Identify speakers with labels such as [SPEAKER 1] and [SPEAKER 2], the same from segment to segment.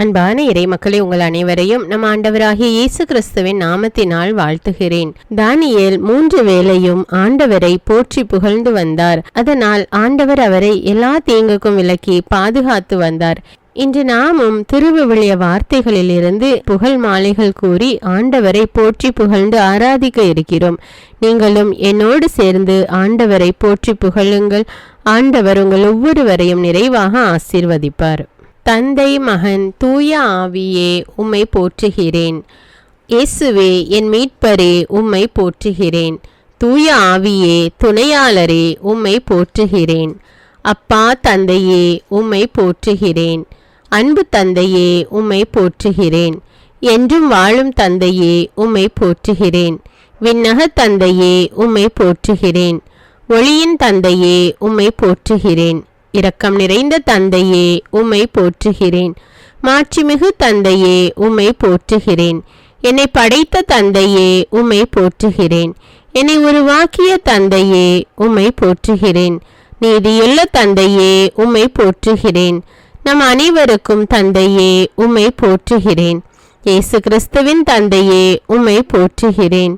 [SPEAKER 1] அன்பான இறை மக்களே, உங்கள் அனைவரையும் நம் ஆண்டவராகிய இயேசு கிறிஸ்துவின் நாமத்தினால் வாழ்த்துகிறேன். தானியேல் 3 வேளையும் ஆண்டவரை போற்றி புகழ்ந்து வந்தார். அதனால் ஆண்டவர் அவரை எல்லா தீங்குக்கும் விலக்கி பாதுகாத்து வந்தார். இன்று நாமும் திருவிவிலிய வார்த்தைகளில் இருந்து புகழ் மாலைகள் கூறி ஆண்டவரை போற்றி புகழ்ந்து ஆராதிக்க இருக்கிறோம். நீங்களும் என்னோடு சேர்ந்து ஆண்டவரை போற்றி புகழுங்கள். ஆண்டவர் உங்கள் ஒவ்வொருவரையும் நிறைவாக ஆசீர்வதிப்பார். தந்தை, மகன், தூய ஆவியே, உம்மை போற்றுகிறேன். இயேசுவே, என் மீட்பரே, உம்மை போற்றுகிறேன். தூய ஆவியே, துணையாளரே, உம்மை போற்றுகிறேன். அப்பா தந்தையே, உம்மை போற்றுகிறேன். அன்பு தந்தையே, உம்மை போற்றுகிறேன். என்றும் வாழும் தந்தையே, உம்மை போற்றுகிறேன். விண்ணக தந்தையே, உம்மை போற்றுகிறேன். ஒளியின் தந்தையே, உம்மை போற்றுகிறேன். இரக்கம் நிறைந்த தந்தையே, உம்மை போற்றுகிறேன். மாட்சிமிகு தந்தையே, உம்மை போற்றுகிறேன். என்னை படைத்த தந்தையே, உம்மை போற்றுகிறேன். என்னை உருவாக்கிய தந்தையே, உம்மை போற்றுகிறேன். நீதியுள்ள தந்தையே, உம்மை போற்றுகிறேன். நம் அனைவருக்கும் தந்தையே, உம்மை போற்றுகிறேன். இயேசு கிறிஸ்துவின் தந்தையே, உம்மை போற்றுகிறேன்.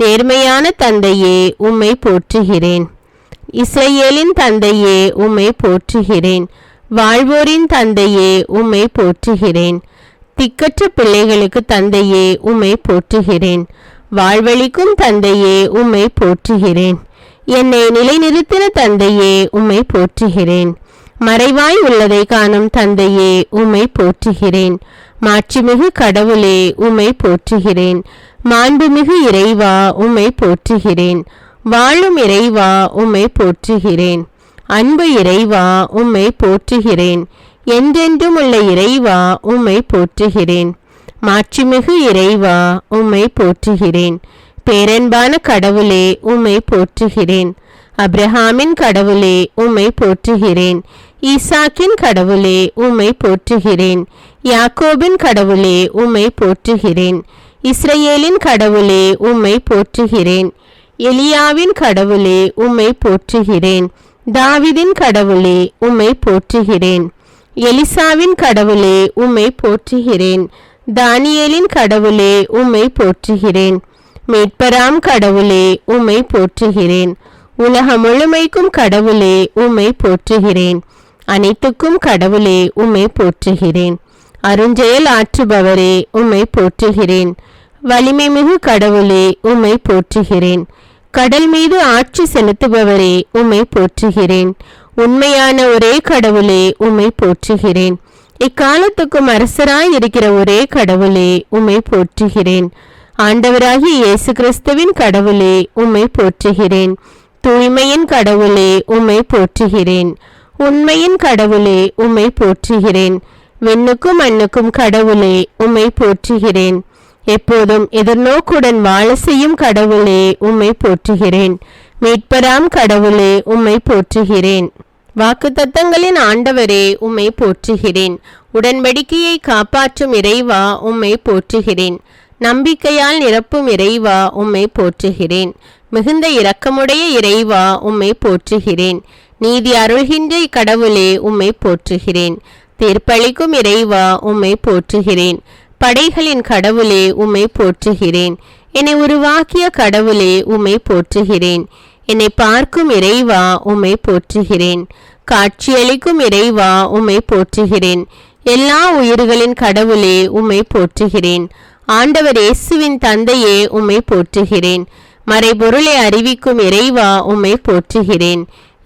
[SPEAKER 1] நேர்மையான தந்தையே, உம்மை போற்றுகிறேன். இஸ்ரவேலின் தந்தையே, உம்மை போற்றுகிறேன். வாழ்வோரின் தந்தையே, உம்மை போற்றுகிறேன். திக்கற்ற பிள்ளைகளுக்கு தந்தையே, உம்மை போற்றுகிறேன். வாழ்வழிக்கும் தந்தையே, உம்மை போற்றுகிறேன். என்னை நிலைநிறுத்தின தந்தையே, உம்மை போற்றுகிறேன். மறைவாய் உள்ளதை காணும் தந்தையே, உம்மை போற்றுகிறேன். மாட்சிமிகு கடவுளே, உம்மை போற்றுகிறேன். மாண்புமிகு இறைவா, உம்மை போற்றுகிறேன். வாழும் இறைவா, உம்மை போற்றுகிறேன். அன்பு இறைவா, உம்மை போற்றுகிறேன். என்றென்றும் உள்ள இறைவா, உம்மை போற்றுகிறேன். மாட்சிமிகு இறைவா, உம்மை போற்றுகிறேன். பேரன்பான கடவுளே, உம்மை போற்றுகிறேன். அப்ரஹாமின் கடவுளே, உம்மை போற்றுகிறேன். ஈசாக்கின் கடவுளே, உம்மை போற்றுகிறேன். யாக்கோபின் கடவுளே, உம்மை போற்றுகிறேன். இஸ்ரவேலின் கடவுளே, உம்மை போற்றுகிறேன். எலியாவின் கடவுளே, உம்மை போற்றுகிறேன். தாவீதின் கடவுளே, உம்மை போற்றுகிறேன். எலிசாவின் கடவுளே, உம்மை போற்றுகிறேன். தானியேலின் கடவுளே, உம்மை போற்றுகிறேன். மீட்பராம் கடவுளே, உம்மை போற்றுகிறேன். உலகம் முழுமைக்கும் கடவுளே, உம்மை போற்றுகிறேன். அனைத்துக்கும் கடவுளே, உம்மை போற்றுகிறேன். அருஞ்செயல் ஆற்றுபவரே, உம்மை போற்றுகிறேன். வலிமை மிகு கடவுளே, உம்மை போற்றுகிறேன். கடல் மீது ஆட்சி செலுத்துபவரே, உம்மை போற்றுகிறேன். உண்மையான ஒரே கடவுளே, உம்மை போற்றுகிறேன். இக்காலத்துக்கும் அரசராய் இருக்கிற ஒரே கடவுளே, உம்மை போற்றுகிறேன். ஆண்டவராகிய இயேசு கிறிஸ்துவின் கடவுளே, உம்மை போற்றுகிறேன். தூய்மையின் கடவுளே, உம்மை போற்றுகிறேன். உண்மையின் கடவுளே, உம்மை போற்றுகிறேன். விண்ணுக்கும் மண்ணுக்கும் கடவுளே, உம்மை போற்றுகிறேன். எப்போதும் எதிர்நோக்குடன் வாழ செய்யும் கடவுளே, உம்மை போற்றுகிறேன். மீட்பராம் கடவுளே, உம்மை போற்றுகிறேன். வாக்குத்தத்தங்களின் ஆண்டவரே, உம்மை போற்றுகிறேன். உடன்படிக்கையை காப்பாற்றும் இறைவா, உம்மை போற்றுகிறேன். நம்பிக்கையால் நிரப்பும் இறைவா, உம்மை போற்றுகிறேன். மிகுந்த இரக்கமுடைய இறைவா, உம்மை போற்றுகிறேன். நீதி அருள்கின்ற கடவுளே, உம்மை போற்றுகிறேன். தீர்ப்பளிக்கும் இறைவா, உம்மை போற்றுகிறேன். படைகளின் கடவுளே, உம்மை போற்றுகிறேன். என்னை உருவாக்கிய கடவுளே, உம்மை போற்றுகிறேன். என்னை பார்க்கும் இறைவா, உம்மை போற்றுகிறேன். காட்சியளிக்கும் இறைவா, உம்மை போற்றுகிறேன். எல்லா உயிர்களின் கடவுளே, உம்மை போற்றுகிறேன். ஆண்டவர் இயேசுவின் தந்தையே, உம்மை போற்றுகிறேன். மறைபொருளை அறிவிக்கும் இறைவா, உம்மை போற்றுகிறேன்.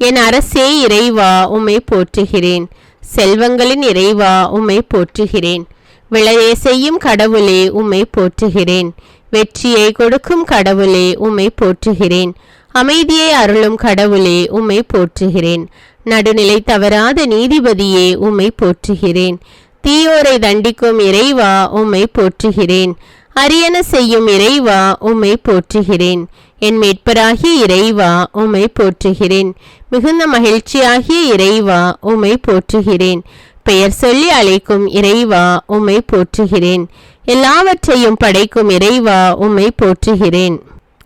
[SPEAKER 1] என் அரசே இறைவா, உம்மை போற்றுகிறேன். செல்வங்களின் இறைவா, உம்மை போற்றுகிறேன். விளையை செய்யும் கடவுளே, உம்மை போற்றுகிறேன். வெற்றியை கொடுக்கும் கடவுளே, உம்மை போற்றுகிறேன். அமைதியை அருளும் கடவுளே, உம்மை போற்றுகிறேன். நடுநிலை தவறாத நீதிபதியே, உம்மை போற்றுகிறேன். தீயோரை தண்டிக்கும் இறைவா, உம்மை போற்றுகிறேன். அரியன செய்யும் இறைவா, உம்மை போற்றுகிறேன். என் மீட்பராகிய இறைவா, உம்மை போற்றுகிறேன். மிகுந்த மகிழ்ச்சியாகிய இறைவா, உம்மை போற்றுகிறேன். பெயர் சொல்லி அழைக்கும் இறைவா, உம்மை போற்றுகிறேன். எல்லாவற்றையும் படைக்கும் இறைவா, உம்மை போற்றுகிறேன்.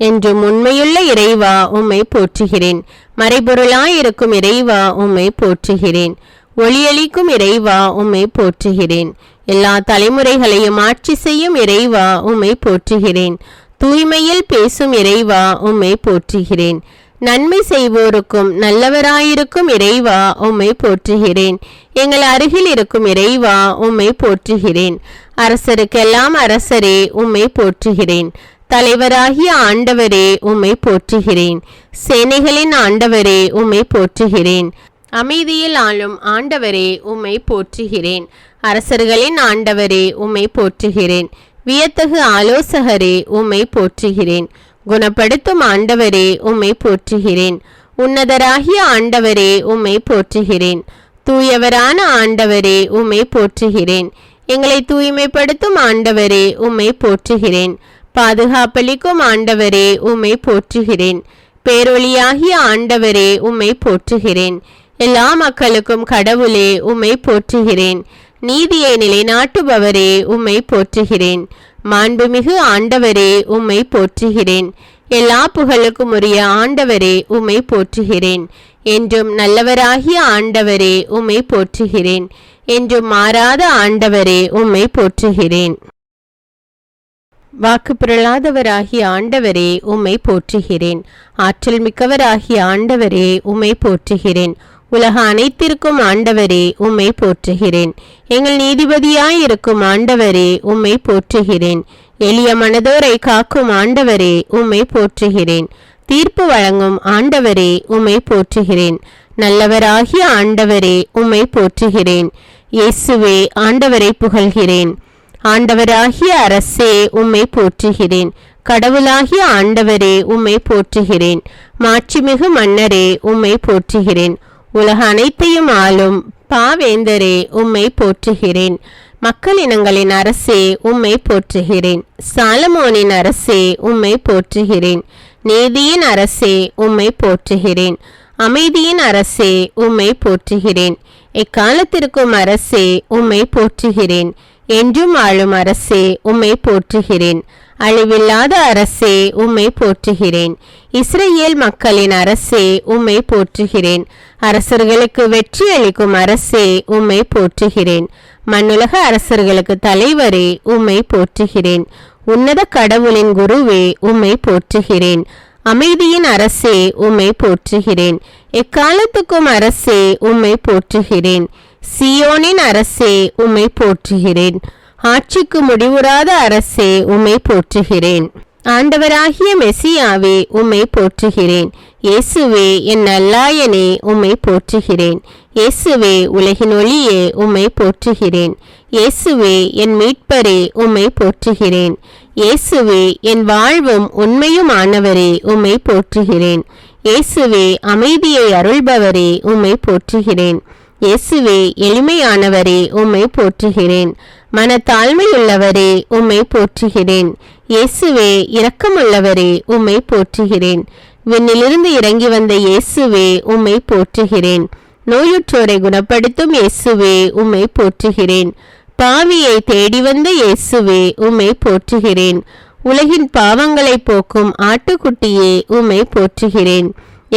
[SPEAKER 1] என்றும் உண்மையுள்ள இறைவா, உம்மை போற்றுகிறேன். மறைபொருளாயிருக்கும் இறைவா, உம்மை போற்றுகிறேன். ஒளியளிக்கும் இறைவா, உம்மை போற்றுகிறேன். எல்லா தலைமுறைகளையும் ஆட்சி செய்யும் இறைவா உம்மை போற்றுகிறேன். தூய்மையில் பேசும் இறைவா உம்மை போற்றுகிறேன். நன்மை செய்வோருக்கும் நல்லவராயிருக்கும் இறைவா உம்மை போற்றுகிறேன். எங்கள் அருகில் இருக்கும் இறைவா உம்மை போற்றுகிறேன். அரசருக்கெல்லாம் அரசரே உம்மை போற்றுகிறேன். தலைவராகிய ஆண்டவரே உம்மை போற்றுகிறேன். சேனைகளின் ஆண்டவரே உம்மை போற்றுகிறேன். அமைதியில் ஆளும் ஆண்டவரே உம்மை போற்றுகிறேன். அரசர்களின் ஆண்டவரே உம்மை போற்றுகிறேன். வியத்தகு ஆலோசகரே உம்மை போற்றுகிறேன். குணப்படுத்தும் ஆண்டவரே உம்மை போற்றுகிறேன். உன்னதராகிய ஆண்டவரே உம்மை போற்றுகிறேன். தூயவரான ஆண்டவரே உம்மை போற்றுகிறேன். எங்களை தூய்மைப்படுத்தும் ஆண்டவரே உம்மை போற்றுகிறேன். பாதுகாப்பளிக்கும் ஆண்டவரே உம்மை போற்றுகிறேன். பேரொளியாகிய ஆண்டவரே உம்மை போற்றுகிறேன். எல்லா மக்களுக்கும் கடவுளே உம்மை போற்றுகிறேன். நீதியை நிலைநாட்டுபவரே உம்மை போற்றுகிறேன். மாண்புமிகு ஆண்டவரே உம்மை போற்றுகிறேன். எல்லா புகழுக்கும் உரிய ஆண்டவரே உம்மை போற்றுகிறேன். என்றும் நல்லவராகிய ஆண்டவரே உம்மை போற்றுகிறேன். என்றும் மாறாத ஆண்டவரே உம்மை போற்றுகிறேன். வாக்கு பிறழாதவராகிய ஆண்டவரே உம்மை போற்றுகிறேன். ஆற்றல் மிக்கவராகிய ஆண்டவரே உம்மை போற்றுகிறேன். உலக அனைத்திற்கும் ஆண்டவரே உம்மை போற்றுகிறேன். எங்கள் நீதிபதியாயிருக்கும் ஆண்டவரே உம்மை போற்றுகிறேன். எளிய மனதோரை காக்கும் ஆண்டவரே உம்மை போற்றுகிறேன். தீர்ப்பு வழங்கும் ஆண்டவரே உம்மை போற்றுகிறேன். நல்லவராகிய ஆண்டவரே உம்மை போற்றுகிறேன். இயேசுவே ஆண்டவரை புகழ்கிறேன். ஆண்டவராகிய அரசே உம்மை போற்றுகிறேன். கடவுளாகிய ஆண்டவரே உம்மை போற்றுகிறேன். மாட்சிமிகு மன்னரே உம்மை போற்றுகிறேன். உலக அனைத்தையும் ஆளும் பாவேந்தரே உம்மை போற்றுகிறேன். மக்கள் இனங்களின் அரசே உம்மை போற்றுகிறேன். சாலமோனின் அரசே உம்மை போற்றுகிறேன். நீதியின் அரசே உம்மை போற்றுகிறேன். அமைதியின் அரசே உம்மை போற்றுகிறேன். எக்காலத்திற்கும் அரசே உம்மை போற்றுகிறேன். என்றும் ஆளும் அரசே உம்மை போற்றுகிறேன். அழிவில்லாத அரசே உம்மை போற்றுகிறேன். இஸ்ரேல் மக்களின் அரசே உம்மை போற்றுகிறேன். அரசர்களுக்கு வெற்றி அளிக்கும் அரசே உம்மை போற்றுகிறேன். மண்ணுலக அரசர்களுக்கு தலைவரே உம்மை போற்றுகிறேன். உன்னத கடவுளின் குருவே உம்மை போற்றுகிறேன். அமைதியின் அரசே உம்மை போற்றுகிறேன். எக்காலத்துக்கும் அரசே உம்மை போற்றுகிறேன். சியோனின் அரசே உம்மை போற்றுகிறேன். ஆட்சிக்கு முடிவுறாத அரசே உம்மை போற்றுகிறேன். ஆண்டவராகிய மெசியாவே உம்மை போற்றுகிறேன். இயேசுவே என் நல்லாயனே உம்மை போற்றுகிறேன். இயேசுவே உலகின் ஒளியே உம்மை போற்றுகிறேன். இயேசுவே என் மீட்பரே உம்மை போற்றுகிறேன். இயேசுவே என் வாழ்வும் உண்மையும் ஆனவரே உம்மை போற்றுகிறேன். இயேசுவே அமைதியை அருள்பவரே உம்மை போற்றுகிறேன். இயேசுவே எளிமையானவரே உம்மை போற்றுகிறேன். மனத்தாழ்மையுள்ளவரே உம்மை போற்றுகிறேன். இயேசுவே இரக்கமுள்ளவரே உம்மை போற்றுகிறேன். விண்ணிலிருந்து இறங்கி வந்த இயேசுவே உம்மை போற்றுகிறேன். நோயுற்றோரை குணப்படுத்தும் இயேசுவே உம்மை போற்றுகிறேன். பாவியை தேடி வந்த இயேசுவே உம்மை போற்றுகிறேன். உலகின் பாவங்களை போக்கும் ஆட்டுக்குட்டியே உம்மை போற்றுகிறேன்.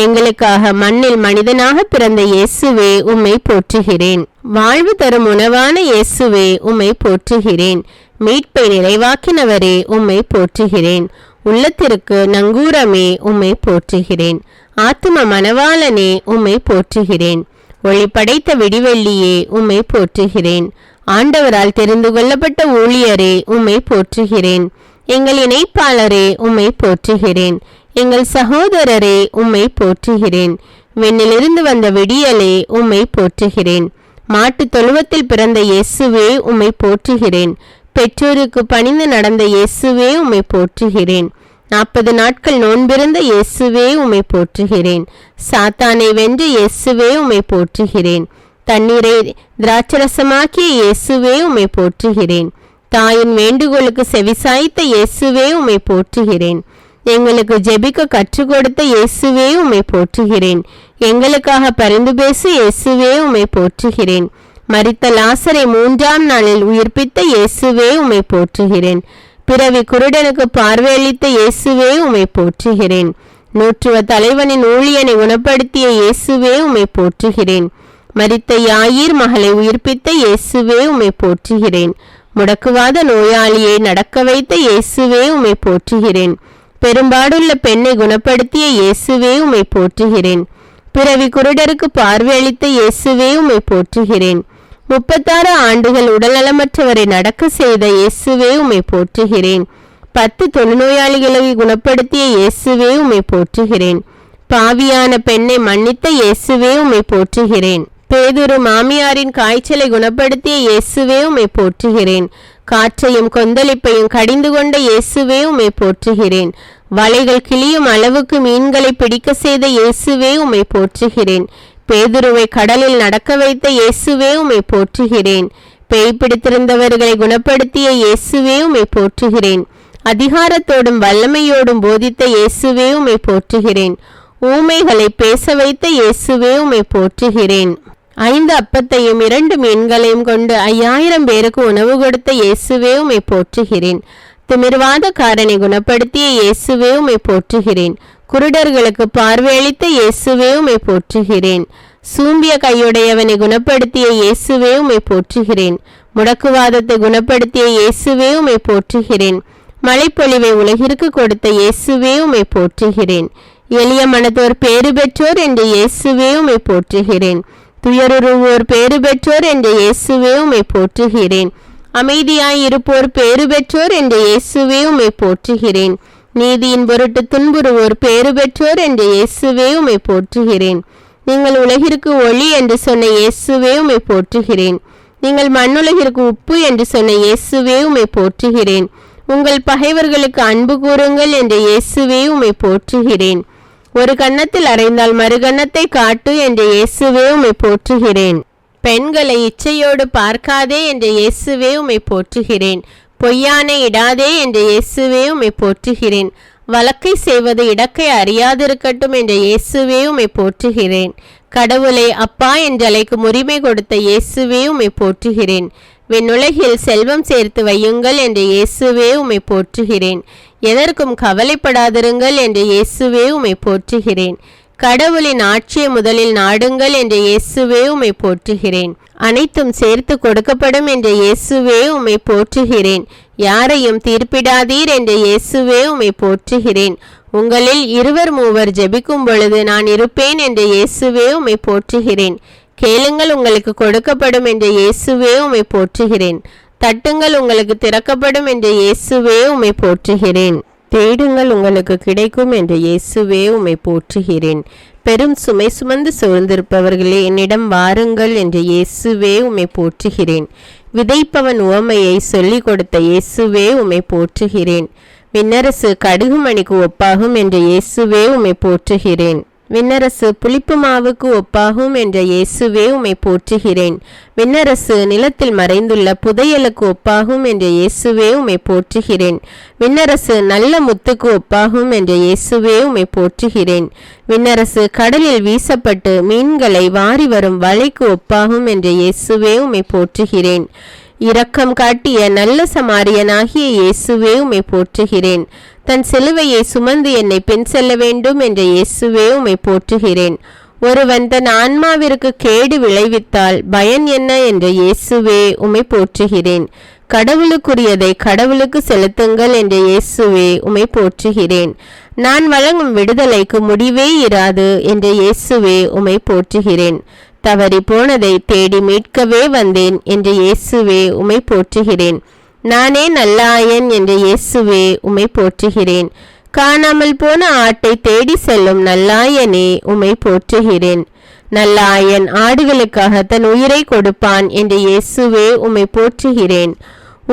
[SPEAKER 1] எங்களுக்காக மண்ணில் மனிதனாக பிறந்த இயேசுவே உம்மை போற்றுகிறேன். வாழ்வு தரும் உணவான இயேசுவே உம்மை போற்றுகிறேன். மீட்பை நிறைவாக்கினவரே உம்மை போற்றுகிறேன். உள்ளத்திற்கு நங்கூரமே உம்மை போற்றுகிறேன். ஆத்தும மணவாளனே உம்மை போற்றுகிறேன். ஒளி படைத்த விடிவெள்ளியே உம்மை போற்றுகிறேன். ஆண்டவரால் தெரிந்து கொள்ளப்பட்ட ஊழியரே உம்மை போற்றுகிறேன். எங்கள் இணைப்பாளரே உம்மை போற்றுகிறேன். எங்கள் சகோதரரே உம்மை போற்றுகிறேன். விண்ணிலிருந்து வந்த விடியலே உம்மை போற்றுகிறேன். மாட்டு தொழுவத்தில் பிறந்த இயேசுவே உம்மை போற்றுகிறேன். பெற்றோருக்கு பணிந்து நடந்த இயேசுவே உம்மை போற்றுகிறேன். 40 நாட்கள் நோன்பிருந்த இயேசுவே உம்மை போற்றுகிறேன். சாத்தானை வென்ற இயேசுவே உம்மை போற்றுகிறேன். தண்ணீரை திராட்சரசமாக்கிய இயேசுவே உம்மை போற்றுகிறேன். தாயின் வேண்டுகோளுக்கு செவிசாய்த்த இயேசுவே உம்மை போற்றுகிறேன். எங்களுக்கு ஜெபிக்க கற்றுக் கொடுத்த இயேசுவே உம்மை போற்றுகிறேன். எங்களுக்காக பரிந்து பேசு இயேசுவே உம்மை போற்றுகிறேன். மரித்த லாசரை 3ஆம் நாளில் உயிர்ப்பித்த இயேசுவே உம்மை போற்றுகிறேன். பிறவி குருடனுக்கு பார்வையளித்த இயேசுவே உம்மை போற்றுகிறேன். 100 தலைவனின் ஊழியனை குணப்படுத்திய இயேசுவே உம்மை போற்றுகிறேன். மரித்த யாயீர் மகளை உயிர்ப்பித்த இயேசுவே உம்மை போற்றுகிறேன். முடக்குவாத நோயாளியை நடக்க வைத்த இயேசுவே உம்மை போற்றுகிறேன். பெரும்பாடுள்ள பெண்ணை குணப்படுத்திய இயேசுவே உம்மை போற்றுகிறேன். பிறவி குருடருக்கு பார்வை அளித்த இயேசுவே உம்மை போற்றுகிறேன். 36 ஆண்டுகள் உடல்நலமற்றவரை நடக்க செய்த இயேசுவே உம்மை போற்றுகிறேன். 10 தொழுநோயாளிகளை குணப்படுத்திய இயேசுவே உம்மை போற்றுகிறேன். பாவியான பெண்ணை மன்னித்த இயேசுவே உம்மை போற்றுகிறேன். பேதுரு மாமியாரின் காய்ச்சலை குணப்படுத்திய இயேசுவே உம்மை போற்றுகிறேன். காற்றையும் கொந்தளிப்பையும் கடிந்து கொண்ட இயேசுவே உம்மை போற்றுகிறேன். வலைகள் கிளியும் அளவுக்கு மீன்களை பிடிக்க செய்த இயேசுவே உம்மை போற்றுகிறேன். பேதுருவை கடலில் நடக்க வைத்த இயேசுவே உம்மை போற்றுகிறேன். பேய் பிடித்திருந்தவர்களை குணப்படுத்திய இயேசுவே உம்மை போற்றுகிறேன். அதிகாரத்தோடும் வல்லமையோடும் போதித்த இயேசுவே உம்மை போற்றுகிறேன். ஊமைகளை பேச வைத்த இயேசுவே உம்மை போற்றுகிறேன். 5 அப்பத்தையும் 2 மீன்களையும் கொண்டு 5000 பேருக்கு உணவு கொடுத்த இயேசுவே உம்மை போற்றுகிறேன். திமிர்வாதக்காரனை குணப்படுத்திய இயேசுவே உம்மை போற்றுகிறேன். குருடர்களுக்கு பார்வையளித்த இயேசுவே உம்மை போற்றுகிறேன். சூம்பிய கையுடையவனை குணப்படுத்திய இயேசுவே உம்மை போற்றுகிறேன். முடக்குவாதத்தை குணப்படுத்திய இயேசுவே உம்மை போற்றுகிறேன். மழைப்பொழிவை உலகிற்கு கொடுத்த இயேசுவே உம்மை போற்றுகிறேன். எளிய மனத்தோர் பேறு பெற்றோர் என்ற இயேசுவே உம்மை போற்றுகிறேன். துயருருவோர் பேறு பெற்றோர் என்ற இயேசுவே உம்மை போற்றுகிறேன். அமைதியாய் இருப்போர் பேறு பெற்றோர் என்ற இயேசுவே உம்மை போற்றுகிறேன். நீதியின் பொருட்டு துன்புறுவோர் பேறு பெற்றோர் என்ற இயேசுவே உம்மை போற்றுகிறேன். நீங்கள் உலகிற்கு ஒளி என்று சொன்ன இயேசுவே உம்மை போற்றுகிறேன். நீங்கள் மண்ணுலகிற்கு உப்பு என்று சொன்ன இயேசுவே உம்மை போற்றுகிறேன். உங்கள் பகைவர்களுக்கு அன்பு கூறுங்கள் என்ற இயேசுவே உம்மை போற்றுகிறேன். ஒரு கன்னத்தில் அறைந்தால் மறுகன்னத்தை காட்டு என்ற இயேசுவே உம்மை போற்றுகிறேன். பெண்களை இச்சையோடு பார்க்காதே என்ற இயேசுவே உம்மை போற்றுகிறேன். பொய்யானை இடாதே என்ற இயேசுவே உம்மை போற்றுகிறேன். வழக்கை செய்வது இடக்கை அறியாதிருக்கட்டும் என்ற இயேசுவே உம்மை போற்றுகிறேன். கடவுளை அப்பா என்றழைக்கும் உரிமை கொடுத்த இயேசுவே உம்மை போற்றுகிறேன். விண்ணுலகில் செல்வம் சேர்த்து வையுங்கள் என்ற இயேசுவே உம்மை போற்றுகிறேன். எதற்கும் கவலைப்படாதிருங்கள் என்ற இயேசுவே உம்மை போற்றுகிறேன். கடவுளின் ஆட்சியை முதலில் நாடுங்கள் என்ற இயேசுவே உம்மை போற்றுகிறேன். அனைத்தும் சேர்த்து கொடுக்கப்படும் என்ற இயேசுவே உம்மை போற்றுகிறேன். யாரையும் தீர்ப்பிடாதீர் என்ற இயேசுவே உம்மை போற்றுகிறேன். உங்களில் 2 3 ஜெபிக்கும் பொழுது நான் இருப்பேன் என்ற இயேசுவே உம்மை போற்றுகிறேன். கேளுங்கள் உங்களுக்கு கொடுக்கப்படும் என்ற இயேசுவே உம்மை போற்றுகிறேன். தட்டுங்கள் உங்களுக்கு திறக்கப்படும் என்ற இயேசுவே உம்மை போற்றுகிறேன். தேடுங்கள் உங்களுக்கு கிடைக்கும் என்ற இயேசுவே உம்மை போற்றுகிறேன். பெரும் சுமை சுமந்து சூழ்ந்திருப்பவர்களே என்னிடம் வாருங்கள் என்ற இயேசுவே உம்மை போற்றுகிறேன். விதைப்பவன் உவமையை சொல்லிக் கொடுத்த இயேசுவே உம்மை போற்றுகிறேன். விண்ணரசு கடுகு மணிக்கு ஒப்பாகும் என்ற இயேசுவே உம்மை போற்றுகிறேன். விண்ணரசு புளிப்பு மாவுக்கு ஒப்பாகும் என்ற இயேசுவே உம்மை போற்றுகிறேன். விண்ணரசு நிலத்தில் மறைந்துள்ள புதையலுக்கு ஒப்பாகும் என்ற இயேசுவே உம்மை போற்றுகிறேன். விண்ணரசு நல்ல முத்துக்கு ஒப்பாகும் என்ற இயேசுவே உம்மை போற்றுகிறேன். விண்ணரசு கடலில் வீசப்பட்டு மீன்களை வாரி வரும் வலைக்கு ஒப்பாகும் என்ற இயேசுவே உம்மை போற்றுகிறேன். இரக்கம் காட்டிய நல்ல சமாரியனாகிய இயேசுவே உம்மை போற்றுகிறேன். தன் சிலுவையை சுமந்து என்னை பின் செல்ல வேண்டும் என்ற இயேசுவே உம்மை போற்றுகிறேன். ஒருவன் தன் ஆன்மாவிற்கு கேடு விளைவித்தால் பயன் என்ன என்ற இயேசுவே உம்மை போற்றுகிறேன். கடவுளுக்குரியதை கடவுளுக்கு செலுத்துங்கள் என்ற இயேசுவே உம்மை போற்றுகிறேன். நான் வழங்கும் விடுதலைக்கு முடிவே இராது என்ற இயேசுவே உம்மை போற்றுகிறேன். தவறி போனதை தேடி மீட்கவே வந்தேன் என்ற இயேசுவே உம்மை போற்றுகிறேன். நானே நல்ல ஆயன் என்ற இயேசுவே உம்மை போற்றுகிறேன். காணாமல் போன ஆட்டை தேடி செல்லும் நல்லாயனே உம்மை போற்றுகிறேன். நல்ல ஆயன் ஆடுகளுக்காக தன் உயிரை கொடுப்பான் என்ற இயேசுவே உம்மை போற்றுகிறேன்.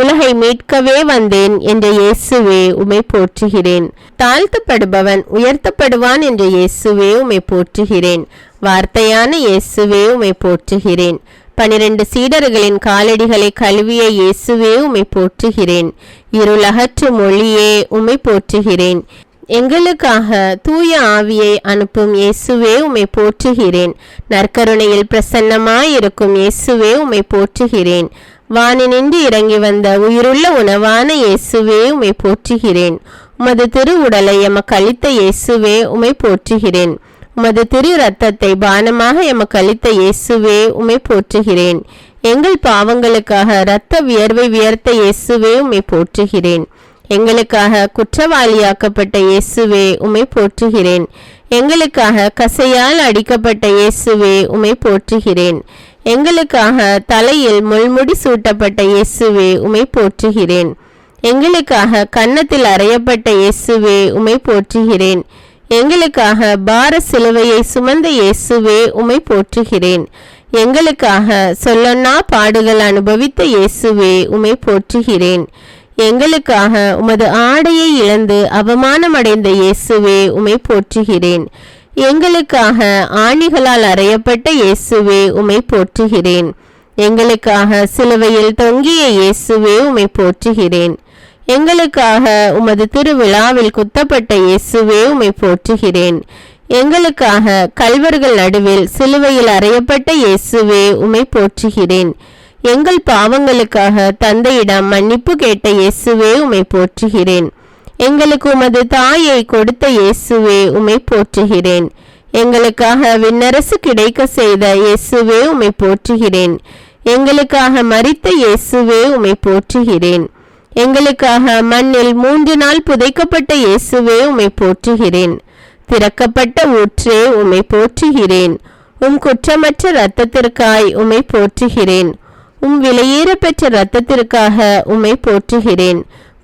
[SPEAKER 1] உலகை மீட்கவே வந்தேன் என்ற இயேசுவே உம்மை போற்றுகிறேன். தாழ்த்தப்படுபவன் உயர்த்தப்படுவான் என்ற இயேசுவே உம்மை போற்றுகிறேன். வார்த்தையான இயேசுவே உம்மை போற்றுகிறேன். 12 சீடர்களின் காலடிகளை கழுவிய இயேசுவே உம்மை போற்றுகிறேன். இருளகற்று மொழியே உம்மை போற்றுகிறேன். எங்களுக்காக தூய ஆவியை அனுப்பும் இயேசுவே உம்மை போற்றுகிறேன். நற்கருணையில் பிரசன்னமாயிருக்கும் இயேசுவே உம்மை போற்றுகிறேன். வானினின்று இறங்கி வந்த உயிருள்ள உணவான இயேசுவே உம்மை போற்றுகிறேன். உமது திருவுடலை எமக்கு அளித்த இயேசுவே உம்மை போற்றுகிறேன். உமது திரு இரத்தத்தை பானமாக எமக்கு அளித்த இயேசுவே உம்மை போற்றுகிறேன். எங்கள் பாவங்களுக்காக இரத்த வியர்வை வியர்த்த இயேசுவே உம்மை போற்றுகிறேன். எங்களுக்காக குற்றவாளியாக்கப்பட்ட இயேசுவே உம்மை போற்றுகிறேன். எங்களுக்காக கசையால் அடிக்கப்பட்ட இயேசுவே உம்மை போற்றுகிறேன். எங்களுக்காக தலையில் முள்முடி சூட்டப்பட்ட இயேசுவே உம்மை போற்றுகிறேன். எங்களுக்காக கன்னத்தில் அறையப்பட்ட இயேசுவே உம்மை போற்றுகிறேன். எங்களுக்காக பார சிலுவையை சுமந்த இயேசுவே உம்மை போற்றுகிறேன். எங்களுக்காக சொல்லொன்னா பாடுகள் அனுபவித்த இயேசுவே உம்மை போற்றுகிறேன். எங்களுக்காக உமது ஆடையை இழந்து அவமானமடைந்த இயேசுவே உம்மை போற்றுகிறேன். எங்களுக்காக ஆணிகளால் அறையப்பட்ட இயேசுவே உம்மை போற்றுகிறேன். எங்களுக்காக சிலுவையில் தொங்கிய இயேசுவே உம்மை போற்றுகிறேன். எங்களுக்காக உமது திருவிழாவில் குத்தப்பட்ட இயேசுவே உம்மை போற்றுகிறேன். எங்களுக்காக கல்வர்கள் நடுவில் சிலுவையில் அறையப்பட்ட இயேசுவே உம்மை போற்றுகிறேன். எங்கள் பாவங்களுக்காக தந்தையிடம் மன்னிப்பு கேட்ட இயேசுவே உம்மை போற்றுகிறேன். எங்களுக்கு உமது தாயை கொடுத்த இயேசுவே உம்மை போற்றுகிறேன். எங்களுக்காக விண்ணரசு கிடைக்க செய்த இயேசுவே உம்மை போற்றுகிறேன். எங்களுக்காக மரித்த இயேசுவே உம்மை போற்றுகிறேன். எங்களுக்காக மண்ணில் 3 நாள் புதைக்கப்பட்ட இயேசுவே உம்மை போற்றுகிறேன். திறக்கப்பட்ட ஊற்றே உம்மை போற்றுகிறேன். உம் குற்றமற்ற இரத்தத்திற்காய் உம்மை போற்றுகிறேன். உம் விலையேற பெற்ற இரத்தத்திற்காக உம்மை போற்றுகிறேன்.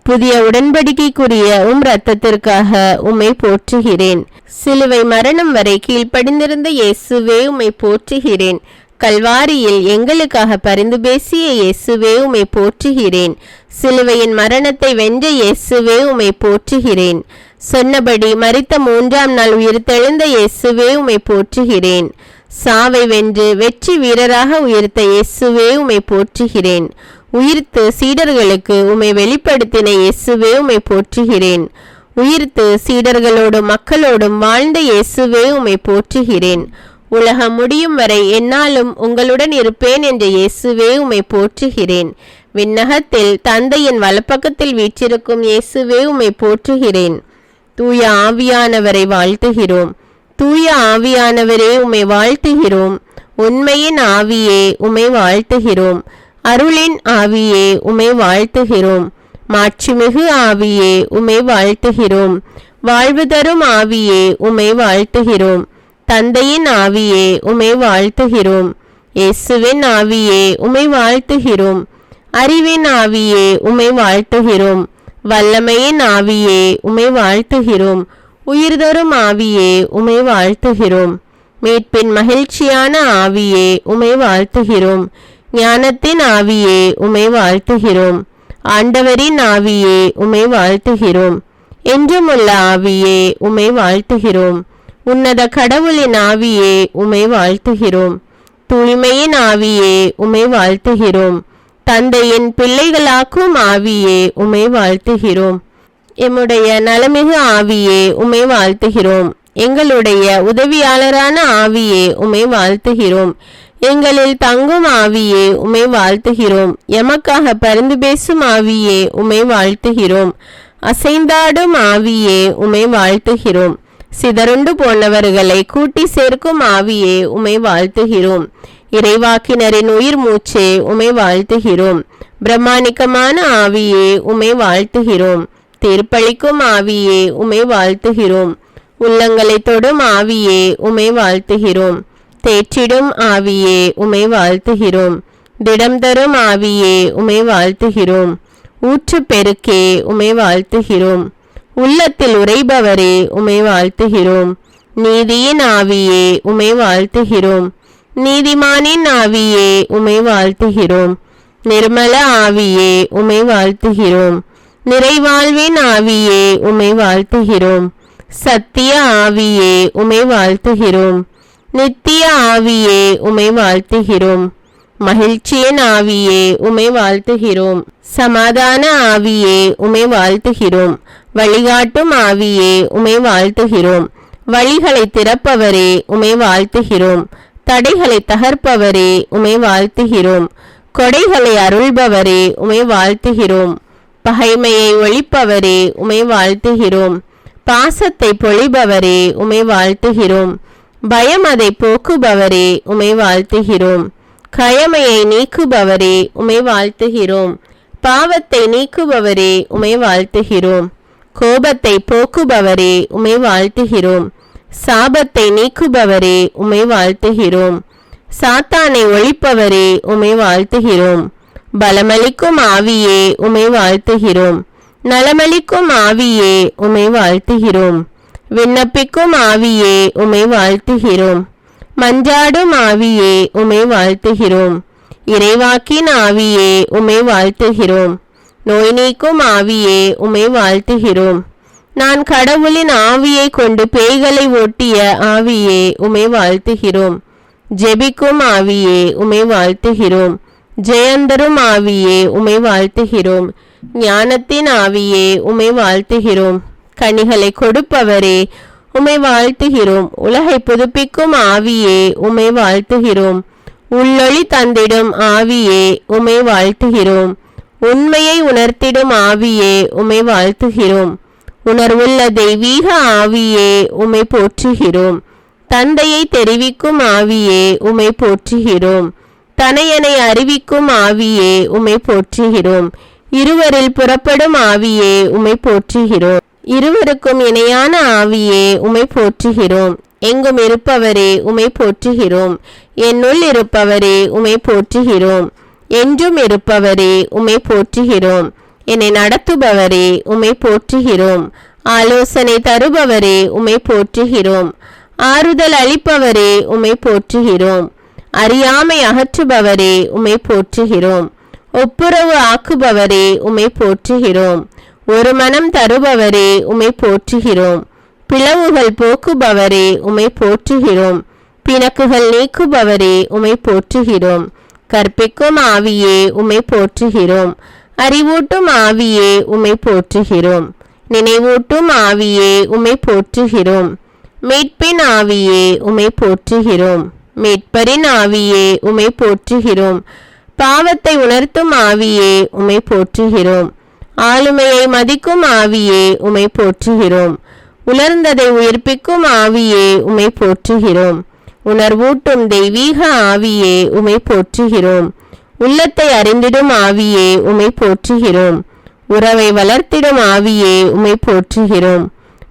[SPEAKER 1] புதிய உடன்படிக்கைக்குரிய உம் இரத்தத்திற்காக உம்மை போற்றுகிறேன். சிலுவை மரணம் வரை கீழ்ப்படிந்திருந்த இயேசுவே உம்மை போற்றுகிறேன். கல்வாரியில் எங்களுக்காக பரிந்து பேசிய இயேசுவே உம்மை போற்றுகிறேன். சிலுவையின் மரணத்தை வென்ற இயேசுவே உம்மை போற்றுகிறேன். சொன்னபடி மரித்த 3ஆம் நாள் உயிர்த்தெழுந்த இயேசுவே உம்மை போற்றுகிறேன். சாவை வென்று வெற்றி வீரராக உயிர்த்த இயேசுவே உம்மை போற்றுகிறேன். உயிர்த்து சீடர்களுக்கு உம்மை வெளிப்படுத்தின இயேசுவே உம்மை போற்றுகிறேன். உயிர்த்து சீடர்களோடும் மக்களோடும் வாழ்ந்த இயேசுவே உம்மை போற்றுகிறேன். உலகம் முடியும் வரை என்னாலும் உங்களுடன் இருப்பேன் என்ற இயேசுவே உம்மை போற்றுகிறேன். விண்ணகத்தில் தந்தையின் வலப்பக்கத்தில் வீற்றிருக்கும் இயேசுவே உம்மை போற்றுகிறேன். தூய ஆவியானவரை வாழ்த்துகிறோம். தூய ஆவியானவரே உம்மை வாழ்த்துகிறோம். உண்மையின் ஆவியே உம்மை வாழ்த்துகிறோம். அருளின் ஆவியே உம்மை வாழ்த்துகிறோம். மாட்சிமிகு ஆவியே உம்மை வாழ்த்துகிறோம். வாழ்வு தரும் ஆவியே உம்மை வாழ்த்துகிறோம். தந்தையின் ஆவியே உம்மை வாழ்த்துகிறோம். இயேசுவின் ஆவியே உம்மை வாழ்த்துகிறோம். அறிவின் ஆவியே உம்மை வாழ்த்துகிறோம். வல்லமையின் ஆவியே உம்மை வாழ்த்துகிறோம். உயிர்தரும் ஆவியே உம்மை வாழ்த்துகிறோம். மீட்பின் மகிழ்ச்சியான ஆவியே உம்மை வாழ்த்துகிறோம். ஞானத்தின் ஆவியே உம்மை வாழ்த்துகிறோம். ஆண்டவரின் ஆவியே உம்மை வாழ்த்துகிறோம். என்றுமுள்ள ஆவியே உம்மை வாழ்த்துகிறோம். உன்னத கடவுளின் ஆவியே உம்மை வாழ்த்துகிறோம். தூய்மையின் ஆவியே உம்மை வாழ்த்துகிறோம். தந்தையின் பிள்ளைகளாக்கும் ஆவியே உம்மை வாழ்த்துகிறோம். எம்முடைய நலமிகு ஆவியே உம்மை வாழ்த்துகிறோம். எங்களுடைய உதவியாளரான ஆவியே உம்மை வாழ்த்துகிறோம். எங்களில் தங்கும் ஆவியே உம்மை வாழ்த்துகிறோம். எமக்காக பரிந்து பேசும் ஆவியே உம்மை வாழ்த்துகிறோம். அசைந்தாடும் ஆவியே உம்மை வாழ்த்துகிறோம். சிதறுண்டு போனவர்களை கூட்டி சேர்க்கும் ஆவியே உம்மை வாழ்த்துகிறோம். இறைவாக்கினரின் உயிர் மூச்சே உம்மை வாழ்த்துகிறோம். பிரம்மாணிக்கமான ஆவியே உம்மை வாழ்த்துகிறோம். தீர்ப்பளிக்கும் ஆவியே உம்மை வாழ்த்துகிறோம். உள்ளங்களை தொடும் ஆவியே உம்மை வாழ்த்துகிறோம். தேற்றிடும் ஆவியே உம்மை வாழ்த்துகிறோம். திடம் தரும் ஆவியே உம்மை வாழ்த்துகிறோம். ஊற்று பெருக்கே உம்மை வாழ்த்துகிறோம். உள்ளத்தில் உறைபவரே உம்மை வாழ்த்துகிறோம். நீதியின் ஆவியே உம்மை வாழ்த்துகிறோம். நீதிமானின் ஆவியே உம்மை வாழ்த்துகிறோம். நிர்மல ஆவியே உம்மை வாழ்த்துகிறோம். நிறைவாழ்வின் ஆவியே உம்மை வாழ்த்துகிறோம். சத்திய ஆவியே உம்மை வாழ்த்துகிறோம். நித்திய ஆவியே உம்மை வாழ்த்துகிறோம். மகிழ்ச்சியின் ஆவியே உம்மை வாழ்த்துகிறோம். சமாதான ஆவியே உம்மை வாழ்த்துகிறோம். வழிகாட்டும் ஆவியே உம்மை வாழ்த்துகிறோம். வழிகளை திறப்பவரே உம்மை வாழ்த்துகிறோம். தடைகளை தகர்ப்பவரே உம்மை வாழ்த்துகிறோம். கொடைகளை அருள்பவரே உம்மை வாழ்த்துகிறோம். பகைமையை ஒழிப்பவரே உம்மை வாழ்த்துகிறோம். பாசத்தை பொழிபவரே உம்மை வாழ்த்துகிறோம். பயம் அதை போக்குபவரே உமை வாழ்த்துகிறோம். கயமையை நீக்குபவரே உமை வாழ்த்துகிறோம். பாவத்தை நீக்குபவரே உமை வாழ்த்துகிறோம். கோபத்தை போக்குபவரே உமை வாழ்த்துகிறோம். சாபத்தை நீக்குபவரே உமை வாழ்த்துகிறோம். சாத்தானை ஒழிப்பவரே உமை வாழ்த்துகிறோம். பலமளிக்கும் ஆவியே உமை வாழ்த்துகிறோம். நலமளிக்கும் ஆவியே உமை வாழ்த்துகிறோம். விண்ணப்பிக்கும் ஆவியே உமை வாழ்த்துகிறோம். மஞ்சாடும் ஆவியே உமை வாழ்த்துகிறோம். இறைவாக்கின் ஆவியே உமை வாழ்த்துகிறோம். நோய் நீக்கும் ஆவியே உமை வாழ்த்துகிறோம். நான் கடவுளின் ஆவியை கொண்டு பேய்களை ஓட்டிய ஆவியே உமை வாழ்த்துகிறோம். ஜெபிக்கும் ஆவியே உமை வாழ்த்துகிறோம். ஜெயந்தரும் ஆவியே உமை வாழ்த்துகிறோம். ஞானத்தின் ஆவியே உமை வாழ்த்துகிறோம். கனிகளை கொடுப்பவரே உமை வாழ்த்துகிறோம். உலகை புதுப்பிக்கும் ஆவியே உமை வாழ்த்துகிறோம். உள்ளொளி தந்திடும் ஆவியே உமை வாழ்த்துகிறோம். உண்மையை உணர்த்திடும் ஆவியே உமை வாழ்த்துகிறோம். உணர்வுள்ள தெய்வீக ஆவியே உமை போற்றுகிறோம். தந்தையை தெரிவிக்கும் ஆவியே உமை போற்றுகிறோம். தனையனை அறிவிக்கும் ஆவியே உமை போற்றுகிறோம். இருவரில் புறப்படும் ஆவியே உமை போற்றுகிறோம். இருவருக்கும் இணையான ஆவியே உமை போற்றுகிறோம். எங்கும் இருப்பவரே உமை போற்றுகிறோம். என்னுள் இருப்பவரே உமை போற்றுகிறோம். என்றும் இருப்பவரே உமை போற்றுகிறோம். என்னை நடத்துபவரே உமை போற்றுகிறோம். ஆலோசனை தருபவரே உமை போற்றுகிறோம். ஆறுதல் அளிப்பவரே உமை போற்றுகிறோம். அறியாமை அகற்றுபவரே உமை போற்றுகிறோம். ஒப்புரவு ஆக்குபவரே உமை போற்றுகிறோம். ஒரு மனம் தருபவரே உமை போற்றுகிறோம். பிளவுகள் போக்குபவரே உமை போற்றுகிறோம். பிணக்குகள் நீக்குபவரே உமை போற்றுகிறோம். கற்பிக்கும் ஆவியே உமை போற்றுகிறோம். அறிவூட்டும் ஆவியே உமை போற்றுகிறோம். நினைவூட்டும் ஆவியே உமை போற்றுகிறோம். மீட்பின் ஆவியே உமை போற்றுகிறோம். மீட்பரின் ஆவியே உமை போற்றுகிறோம். பாவத்தை உணர்த்தும் ஆவியே உமை போற்றுகிறோம். ஆளுமையை மதிக்கும் ஆவியே உமை போற்றுகிறோம். உலர்ந்ததை உயிர்ப்பிக்கும் ஆவியே உமை போற்றுகிறோம். உணர்வூட்டும் தெய்வீக ஆவியே உமை போற்றுகிறோம். உள்ளத்தை அறிந்திடும் ஆவியே உமை போற்றுகிறோம். உறவை வளர்த்திடும் ஆவியே உமை போற்றுகிறோம்.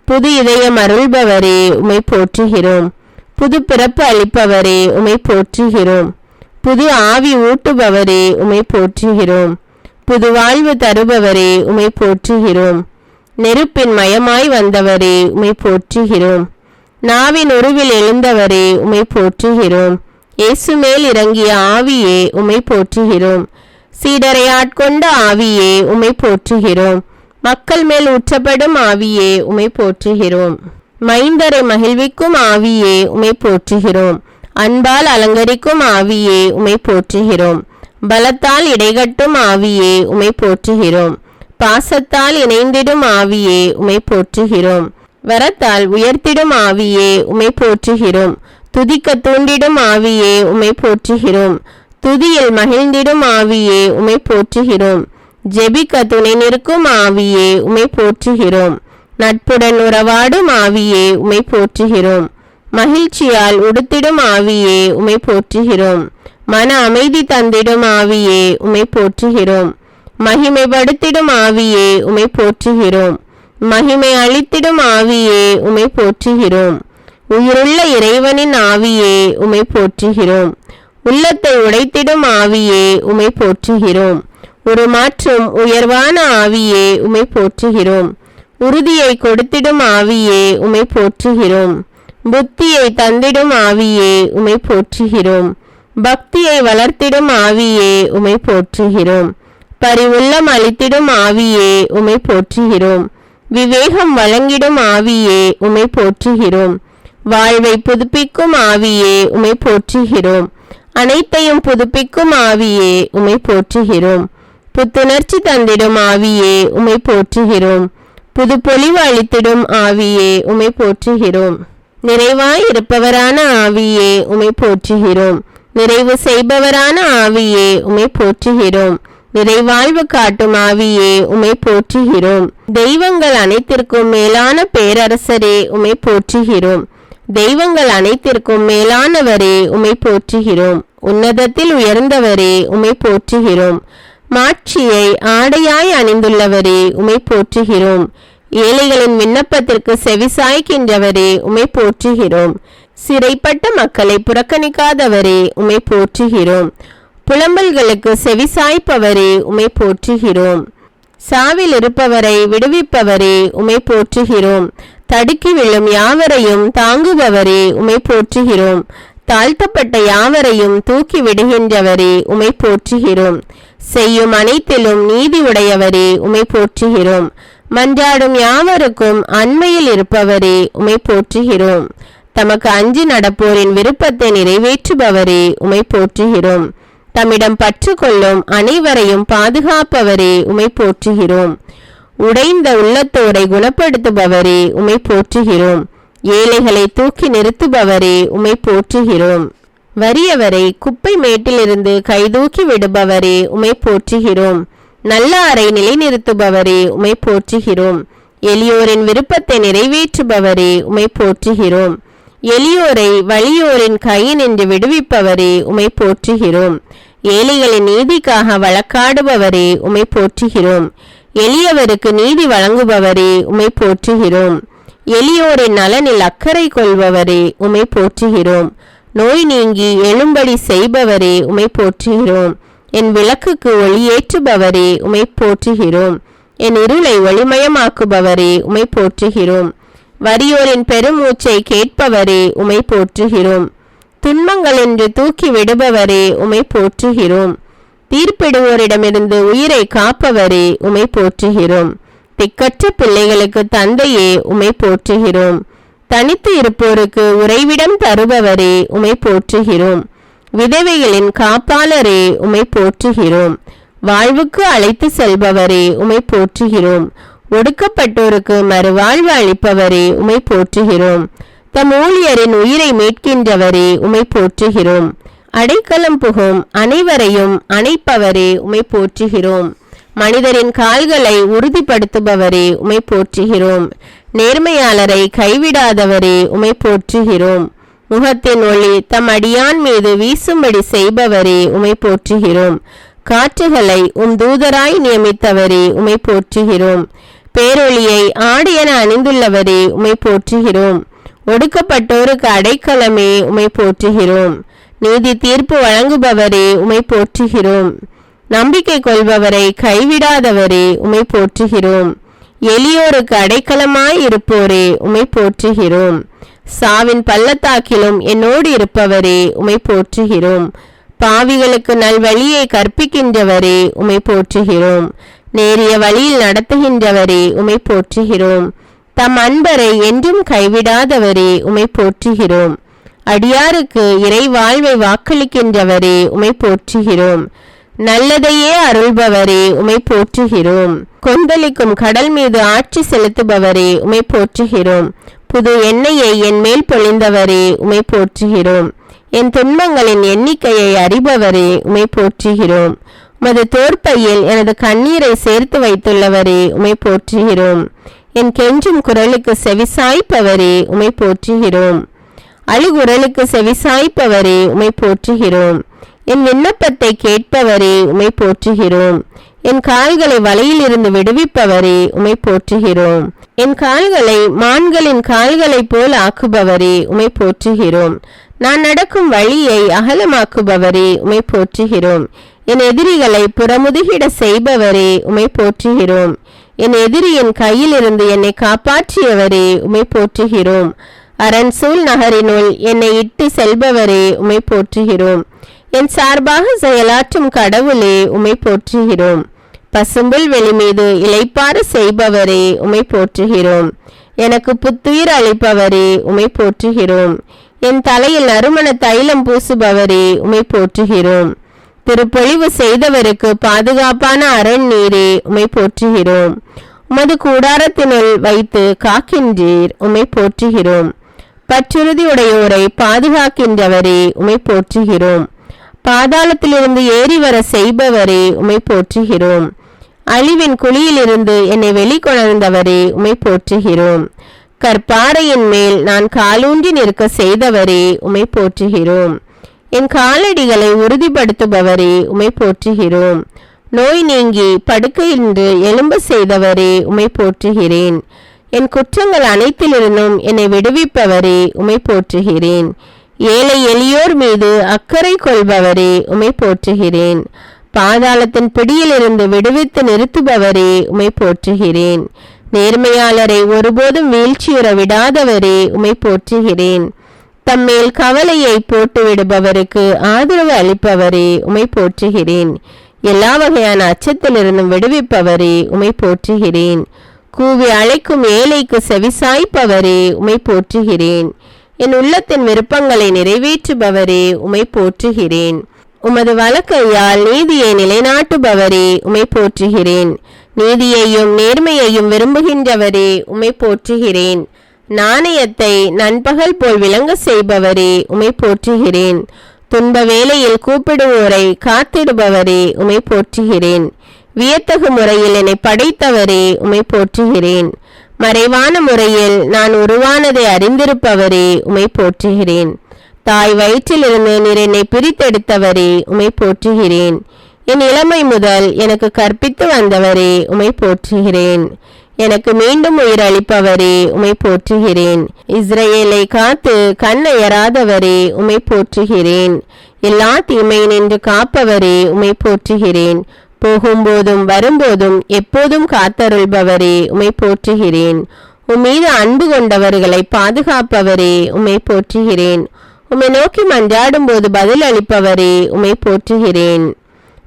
[SPEAKER 1] புது இதயம் அருள்பவரே உமை போற்றுகிறோம். புது பிறப்பு அளிப்பவரே உமை போற்றுகிறோம். புது ஆவி ஊட்டுபவரே உமை போற்றுகிறோம். புது வாழ்வு தருபவரே உமை போற்றுகிறோம். நெருப்பின் மயமாய் வந்தவரே உமை போற்றுகிறோம். நாவின் உருவில் எழுந்தவரே உமை போற்றுகிறோம். இயேசு மேல் இறங்கிய ஆவியே உமை போற்றுகிறோம். சீடரை ஆட்கொண்ட ஆவியே உமை போற்றுகிறோம். மக்கள் மேல் ஊற்றப்படும் ஆவியே உமை போற்றுகிறோம். மைந்தரை மகிழ்விக்கும் ஆவியே உமை போற்றுகிறோம். அன்பால் அலங்கரிக்கும் ஆவியே உமை போற்றுகிறோம். பலத்தால் இடைகட்டும் ஆவியே உமை போற்றுகிறோம். பாசத்தால் இணைந்திடும் ஆவியே உமை போற்றுகிறோம். வரத்தால் உயர்த்திடும் ஆவியே உமை போற்றுகிறோம். துதிக்க தூண்டிடும் ஆவியே உமை போற்றுகிறோம். துதியில் மகிழ்ந்திடும் ஆவியே உமை போற்றுகிறோம். ஜெபிக்க துணை நிற்கும் ஆவியே உமை போற்றுகிறோம். நட்புடன் உறவாடும் ஆவியே உமை போற்றுகிறோம். மகிழ்ச்சியால் உடுத்திடும் ஆவியே உமை போற்றுகிறோம். மன அமைதி தந்திடும் ஆவியே உமை போற்றுகிறோம். மகிமைப்படுத்திடும் ஆவியே உமை போற்றுகிறோம். மகிமை அளித்திடும் ஆவியே உமை போற்றுகிறோம். உயிருள்ள இறைவனின் ஆவியே உமை போற்றுகிறோம். உள்ளத்தை உடைத்திடும் ஆவியே உமை போற்றுகிறோம். உருமாற்றும் உயர்வான ஆவியே உமை போற்றுகிறோம். உறுதியை கொடுத்திடும் ஆவியே உமை போற்றுகிறோம். புத்தியை தந்திடும் ஆவியே உமை போற்றுகிறோம். பக்தியை வளர்த்திடும் ஆவியே உமை போற்றுகிறோம். பரிவுள்ளம் அளித்திடும் ஆவியே உமை போற்றுகிறோம். விவேகம் வழங்கிடும் ஆவியே உமை போற்றுகிறோம். வாழ்வை புதுப்பிக்கும் ஆவியே உமை போற்றுகிறோம். அனைத்தையும் புதுப்பிக்கும் ஆவியே உமை போற்றுகிறோம். புத்துணர்ச்சி தந்திடும் ஆவியே உமை போற்றுகிறோம். புது பொலிவு அளித்திடும் ஆவியே உமை போற்றுகிறோம். நிறைவாய் இருப்பவரான ஆவியே உமை போற்றுகிறோம். நிறைவு செய்பவரான ஆவியே உமை போற்றுகிறோம். நிறைவாழ்வு காட்டும் ஆவியே உமை போற்றுகிறோம். தெய்வங்கள் அனைத்திற்கும் மேலான பேரரசரே உமை போற்றுகிறோம். தெய்வங்கள் அனைத்திற்கும் மேலானவரே உம்மை போற்றுகிறோம். உன்னதத்தில் உயர்ந்தவரே உம்மை போற்றுகிறோம். மாட்சியை ஆடையாய் அணிந்துள்ளவரே உம்மை போற்றுகிறோம். ஏழைகளின் விண்ணப்பத்திற்கு செவிசாய்க்கின்றவரே உம்மை போற்றுகிறோம். சிறைப்பட்ட மக்களை புறக்கணிக்காதவரே உம்மை போற்றுகிறோம். புலம்பல்களுக்கு செவிசாய்ப்பவரே உம்மை போற்றுகிறோம். சாவில் இருப்பவரை விடுவிப்பவரே உம்மை போற்றுகிறோம். தடுக்கி விழும் யாவரையும் தாங்குபவரே உம்மை போற்றுகிறோம். தாழ்த்தப்பட்ட யாவரையும் தூக்கி விடுகின்றவரே உம்மை போற்றுகிறோம். செய்யும் அனைத்திலும் நீதி உடையவரே உம்மை போற்றுகிறோம். மன்றாடும் யாவருக்கும் அண்மையில் இருப்பவரே உம்மை போற்றுகிறோம். தமக்கு அஞ்சி நடப்போரின் விருப்பத்தை நிறைவேற்றுபவரே உம்மை போற்றுகிறோம். தம்மிடம் பற்று கொள்ளும் அனைவரையும் பாதுகாப்பவரே உம்மை போற்றுகிறோம். உடைந்த உள்ளத்தோரை குணப்படுத்துபவரே உம்மை போற்றுகிறோம். ஏழைகளை தூக்கி நிறுத்துபவரே உம்மை போற்றுகிறோம். வறியவரை குப்பை மேட்டிலிருந்து கைதூக்கி விடுபவரே உம்மை போற்றுகிறோம். நல்லாரை நிலைநிறுத்துபவரே உம்மை போற்றுகிறோம். எளியோரின் விருப்பத்தை நிறைவேற்றுபவரே உம்மை போற்றுகிறோம். எளியோரை வலியோரின் கையினின்று விடுவிப்பவரே உம்மை போற்றுகிறோம். ஏழைகளின் நீதிக்காக வழக்காடுபவரே உம்மை போற்றுகிறோம். எளியவருக்கு நீதி வழங்குபவரே உம்மை போற்றுகிறோம். எளியோரின் நலனில் அக்கறை கொள்பவரே உம்மை போற்றுகிறோம். நோய் நீங்கி எழும்படி செய்பவரே உம்மை போற்றுகிறோம். என் விளக்குக்கு ஒளியேற்றுபவரே உம்மை போற்றுகிறோம். என் இருளை ஒளிமயமாக்குபவரே உம்மை போற்றுகிறோம். வறியோரின் பெருமூச்சை கேட்பவரே உம்மை போற்றுகிறோம். துன்பங்கள் என்று தூக்கி விடுபவரே உம்மை போற்றுகிறோம். தீர்ப்பிடுவோரிடமிருந்து உயிரை காப்பவரே உம்மை போற்றுகிறோம். திக்கற்ற பிள்ளைகளுக்கு தந்தையே உம்மை போற்றுகிறோம். தனித்து இருப்போருக்கு உறைவிடம் தருபவரே உம்மை போற்றுகிறோம். விதவைகளின் காப்பாளரே உம்மை போற்றுகிறோம். வாழ்வுக்கு அழைத்து செல்பவரே உம்மை போற்றுகிறோம். ஒடுக்கப்பட்டோருக்கு மறுவாழ்வு அளிப்பவரே உம்மை போற்றுகிறோம். தம் ஊழியரின் உயிரை மீட்கின்றவரே உம்மை போற்றுகிறோம். அடைக்கலம் புகும் அனைவரையும் அணைப்பவரே உம்மை போற்றுகிறோம். மனிதரின் கால்களை உறுதிப்படுத்துபவரே உம்மை போற்றுகிறோம். நேர்மையாளரை கைவிடாதவரே உம்மை போற்றுகிறோம். முகத்தின் ஒளி தம் அடியான் மீது வீசும்படி செய்பவரே உம்மை போற்றுகிறோம். காற்றுகளை தூதராய் நியமித்தவரே உம்மை போற்றுகிறோம். பேரொளியை ஆடையென அணிந்துள்ளவரே உம்மை போற்றுகிறோம். ஒடுக்கப்பட்டோருக்கு அடைக்கலமே உம்மை போற்றுகிறோம். நீதி தீர்ப்பு வழங்குபவரே உம்மை போற்றுகிறோம். நம்பிக்கை கொள்பவரை கைவிடாதவரே உம்மை போற்றுகிறோம். எளியோருக்கு அடைக்கலமாய் இருப்போரே உம்மை போற்றுகிறோம். சாவின் பள்ளத்தாக்கிலும் என்னோடு இருப்பவரே உம்மை போற்றுகிறோம். பாவிகளுக்கு நல்வழியை கற்பிக்கின்றவரே உம்மை போற்றுகிறோம். நேரிய வழியில் நடத்துகின்றவரே உம்மை போற்றுகிறோம். தம் அன்பரை என்றும் கைவிடாதவரே உம்மை போற்றுகிறோம். அடியாருக்கு இறை வாழ்வை வாக்களிக்கின்றவரே உம்மை போற்றுகிறோம். நல்லதையே அருள்பவரே உம்மை போற்றுகிறோம். கொந்தளிக்கும் கடல் மீது ஆட்சி செலுத்துபவரே உம்மை போற்றுகிறோம். புது எண்ணெயை என் மேல் பொழிந்தவரே உம்மை போற்றுகிறோம். என் துன்பங்களின் எண்ணிக்கையை அறிபவரே உம்மை போற்றுகிறோம். உமது தோற்பையில் எனது கண்ணீரை சேர்த்து வைத்துள்ளவரே உம்மை போற்றுகிறோம். என் கெஞ்சும் குரலுக்கு செவிசாய்ப்பவரே உம்மை போற்றுகிறோம். அழுகுரலுக்கு செவிசாய்ப்பவரே உம்மை போற்றுகிறோம். என் விண்ணப்பத்தை கேட்பவரே உம்மை போற்றுகிறோம். என் கால்களை வலையில் இருந்து விடுவிப்பவரே உம்மை போற்றுகிறோம். என் கால்களை மான்களின் கால்களைப் போல் ஆக்குபவரே உம்மை போற்றுகிறோம். நான் நடக்கும் வழியை அகலமாக்குபவரே உம்மை போற்றுகிறோம். என் எதிரிகளை புறமுதுகிட செய்பவரே உம்மை போற்றுகிறோம். என் எதிரியின் கையிலிருந்து என்னை காப்பாற்றியவரே உம்மை போற்றுகிறோம். அரண்சூல் நகரினுள் என்னை இட்டு செல்பவரே உம்மை போற்றுகிறோம். என் சார்பாக செயலாற்றும் கடவுளே உம்மை போற்றுகிறோம். பசும்புல் வெளி மீது இளைப்பாற செய்பவரே உம்மை போற்றுகிறோம். எனக்கு புத்துயிர் அளிப்பவரே உம்மை போற்றுகிறோம். என் தலையில் நறுமண தைலம் பூசுபவரே உம்மை போற்றுகிறோம். திருப்பொழிவு செய்தவருக்கு பாதுகாப்பான அரண் நீரே உம்மை போற்றுகிறோம். உமது கூடாரத்தினுள் வைத்து காக்கின்றீர் உம்மை போற்றுகிறோம். பற்றுறுதி உடையோரை பாதுகாக்கின்றவரே உம்மை போற்றுகிறோம். பாதாளத்திலிருந்து ஏறி வர செய்பவரே உம்மை போற்றுகிறோம். அழிவின் குழியிலிருந்து என்னை வெளிக்கொணர்ந்தவரே உம்மை போற்றுகிறோம். கற்பாறையின் மேல் நான் காலூன்றி நிற்க செய்தவரே உமை போற்றுகிறோம். என் காலடிகளை உறுதிப்படுத்துபவரே உமை போற்றுகிறோம். நோய் நீங்கி படுக்கையின்று எழும்ப செய்தவரே உமை போற்றுகிறேன். என் குற்றங்கள் அனைத்திலிருந்தும் என்னை விடுவிப்பவரே உமை போற்றுகிறேன். ஏழை எளியோர் மீது அக்கறை கொள்பவரே உமை போற்றுகிறேன். பாதாளத்தின் பிடியிலிருந்து விடுவித்து நிறுத்துபவரே உமை போற்றுகிறேன். நேர்மையாளரை ஒருபோதும் வீழ்ச்சியுற விடாதவரே உமை போற்றுகிறேன். தம்மேல் கவலையை போட்டு விடுபவருக்கு ஆதரவு அளிப்பவரே உமை போற்றுகிறேன். எல்லா வகையான அச்சத்திலிருந்தும் விடுவிப்பவரே உமை போற்றுகிறேன். கூவி அழைக்கும் ஏழைக்கு செவிசாய்ப்பவரே உமை போற்றுகிறேன். என் உள்ளத்தின் விருப்பங்களை நிறைவேற்றுபவரே உமை போற்றுகிறேன். உமது வலக்கையால் நீதியை நிலைநாட்டுபவரே உமை போற்றுகிறேன். நீதியையும் நேர்மையையும் விரும்புகின்றவரே உமை போற்றுகிறேன். நாணயத்தை நண்பகல் போல் விளங்க செய்பவரே உமை போற்றுகிறேன். துன்ப வேளையில் கூப்பிடுவோரை காத்திடுபவரே உமை போற்றுகிறேன். வியத்தகு முறையில் என்னை படைத்தவரே உமை போற்றுகிறேன். மறைவான முறையில் நான் உருவானதை அறிந்திருப்பவரே உமை போற்றுகிறேன். தாய் வயிற்றிலிருந்து நீர் என்னை பிரித்தெடுத்தவரே உமை போற்றுகிறேன். என் இளமை முதல் எனக்கு கற்பித்து வந்தவரே உமை போற்றுகிறேன். எனக்கு மீண்டும் உயிர் அளிப்பவரே உமை போற்றுகிறேன். இஸ்ரவேலை காத்து கண்ணயராதவரே உமை போற்றுகிறேன். எல்லா தீமை நின்று காப்பவரே உமை போற்றுகிறேன். போகும்போதும் வரும்போதும் எப்போதும் காத்தருள்பவரே உமை போற்றுகிறேன். உம்மீது அன்பு கொண்டவர்களை பாதுகாப்பவரே உமை போற்றுகிறேன். உம்மை நோக்கி மன்றாடும் போது பதில் அளிப்பவரே உமை போற்றுகிறேன்.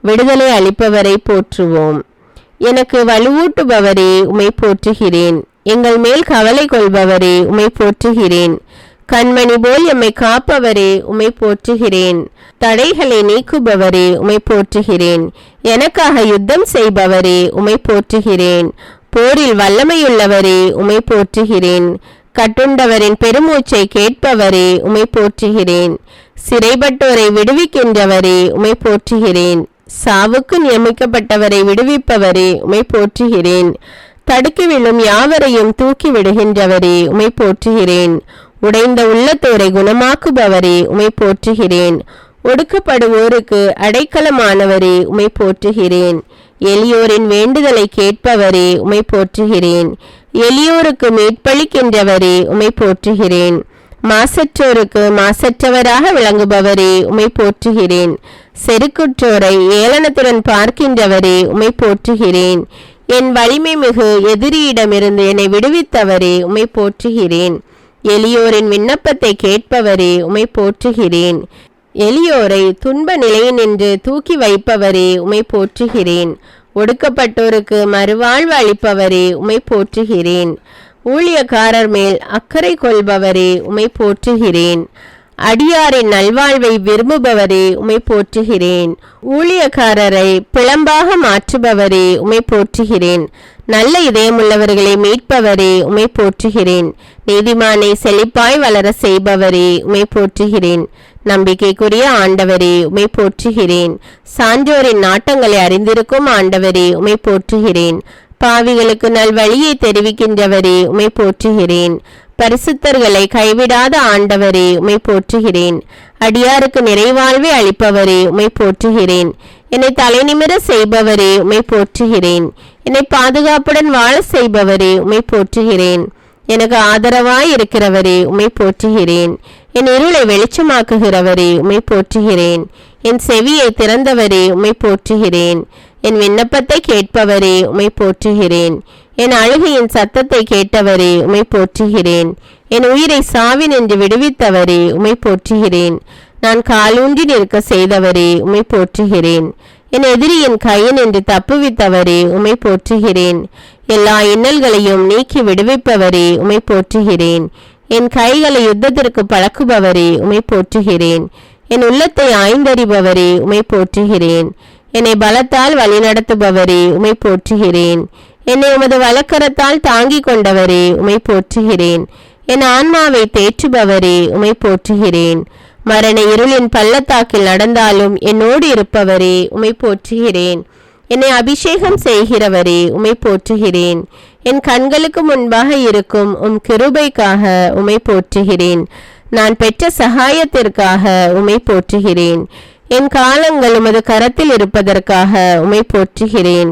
[SPEAKER 1] விடுதலை அளிப்பவரை போற்றுவோம். எனக்கு வலுவூட்டுபவரே உமை போற்றுகிறேன். எங்கள் மேல் கவலை கொள்பவரே உமை போற்றுகிறேன். கண்மணி போல் எம்மை காப்பவரே உமை போற்றுகிறேன். தடைகளை நீக்குபவரே உமை போற்றுகிறேன். எனக்காக யுத்தம் செய்பவரே உமை போற்றுகிறேன். போரில் வல்லமையுள்ளவரே உமை போற்றுகிறேன். கட்டுண்டவரின் பெருமூச்சை கேட்பவரே உமை போற்றுகிறேன். சிறைப்பட்டோரை விடுவிக்கின்றவரே உமை போற்றுகிறேன். சாவுக்கு நியமிக்கப்பட்டவரை விடுவிப்பவரே உமை போற்றுகிறேன். தடுக்கி விழும் யாவரையும் தூக்கி விடுகின்றவரே உமை போற்றுகிறேன். உடைந்த உள்ளத்தோரை குணமாக்குபவரே உமை போற்றுகிறேன். ஒடுக்கப்படுவோருக்கு அடைக்கலமானவரே உமை போற்றுகிறேன். எளியோரின் வேண்டுதலை கேட்பவரே உமை போற்றுகிறேன். எளியோருக்கு மீட்பளிக்கின்றவரே உமை போற்றுகிறேன். மாசற்றோருக்கு மாசற்றவராக விளங்குபவரே உமை போற்றுகிறேன். செருக்குற்றோரை ஏளனத்துடன் பார்க்கின்றவரே உமை போற்றுகிறேன். என் வலிமை மிகு எதிரியிடமிருந்து என்னை விடுவித்தவரே உமை போற்றுகிறேன். எளியோரின் விண்ணப்பத்தை கேட்பவரே உமை போற்றுகிறேன். எளியோரை துன்ப நிலையினின்று தூக்கி வைப்பவரே உமை போற்றுகிறேன். ஒடுக்கப்பட்டோருக்கு மறுவாழ்வு அளிப்பவரே உமை போற்றுகிறேன். ஊழியக்காரர் மேல் அக்கறை கொள்பவரே உமை போற்றுகிறேன். அடியாரின் நல்வாழ்வை விரும்புபவரே உமை போற்றுகிறேன். ஊழியக்காரரை பிளம்பாக மாற்றுபவரே உமை போற்றுகிறேன். நல்ல இதயமுள்ளவர்களை மீட்பவரே உமை போற்றுகிறேன். நீதிமானை செழிப்பாய் வளர செய்பவரே உமை போற்றுகிறேன். நம்பிக்கைக்குரிய ஆண்டவரே உமை போற்றுகிறேன். சான்றோரின் நாட்டங்களை அறிந்திருக்கும் ஆண்டவரே உமை போற்றுகிறேன். பாவிகளுக்கு நல்வழியை தெரிவிக்கின்றவரே உமை போற்றுகிறேன். பரிசுத்தர்களை கைவிடாத ஆண்டவரே உமை போற்றுகிறேன். அடியாருக்கு நிறைவாழ்வை அளிப்பவரே உமை போற்றுகிறேன். என்னை தலைநிமிர செய்பவரே உமை போற்றுகிறேன். என்னை பாதுகாப்புடன் வாழ செய்பவரே உமை போற்றுகிறேன். எனக்கு ஆதரவாய் இருக்கிறவரே உமை போற்றுகிறேன். என் இருளை வெளிச்சமாக்குகிறவரே உமை போற்றுகிறேன். என் செவியை திறந்தவரே உமை போற்றுகிறேன். என் விண்ணப்பத்தை கேட்பவரே உமை போற்றுகிறேன். என் அழுகையின் சத்தத்தை கேட்டவரே உமை போற்றுகிறேன். என் உயிரை சாவினின்று விடுவித்தவரே உமை போற்றுகிறேன். நான் காலூன்றி நிற்க செய்தவரே உமை போற்றுகிறேன். என் எதிரியின் கையினின்று தப்புவித்தவரே உமை போற்றுகிறேன். எல்லா இன்னல்களையும் நீக்கி விடுவிப்பவரே உமை போற்றுகிறேன். என் கைகளை யுத்தத்திற்கு பழக்குபவரே உமை போற்றுகிறேன். என் உள்ளத்தை ஆய்ந்தறிபவரே உமை போற்றுகிறேன். என்னை பலத்தால் வழிநடத்துபவரே உமை போற்றுகிறேன். என்னை உமது வலக்கரத்தால் தாங்கிக் கொண்டவரே உமை போற்றுகிறேன். என் ஆன்மாவை தேற்றுபவரே உமை போற்றுகிறேன். மரண இருளின் பள்ளத்தாக்கில் நடந்தாலும் என்னோடு இருப்பவரே உமை போற்றுகிறேன். என்னை அபிஷேகம் செய்கிறவரே உம்மை போற்றுகிறேன். என் கண்களுக்கு முன்பாக இருக்கும் கிருபைக்காக உம்மை போற்றுகிறேன். நான் பெற்ற சகாயத்திற்காக உம்மை போற்றுகிறேன். என் காலங்கள் உமது கரத்தில் இருப்பதற்காக உம்மை போற்றுகிறேன்.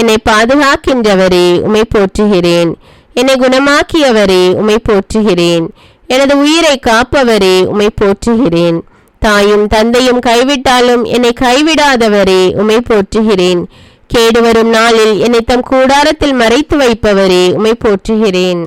[SPEAKER 1] என்னை பாதுகாக்கின்றவரே உம்மை போற்றுகிறேன். என்னை குணமாக்கியவரே உம்மை போற்றுகிறேன். எனது உயிரை காப்பவரே உம்மை போற்றுகிறேன். தாயும் தந்தையும் கைவிட்டாலும் என்னை கைவிடாதவரே உம்மை போற்றுகிறேன். கேடு வரும் நாளில் என்னை தம் கூடாரத்தில் மறைத்து வைப்பவரே உம்மை போற்றுகிறேன்.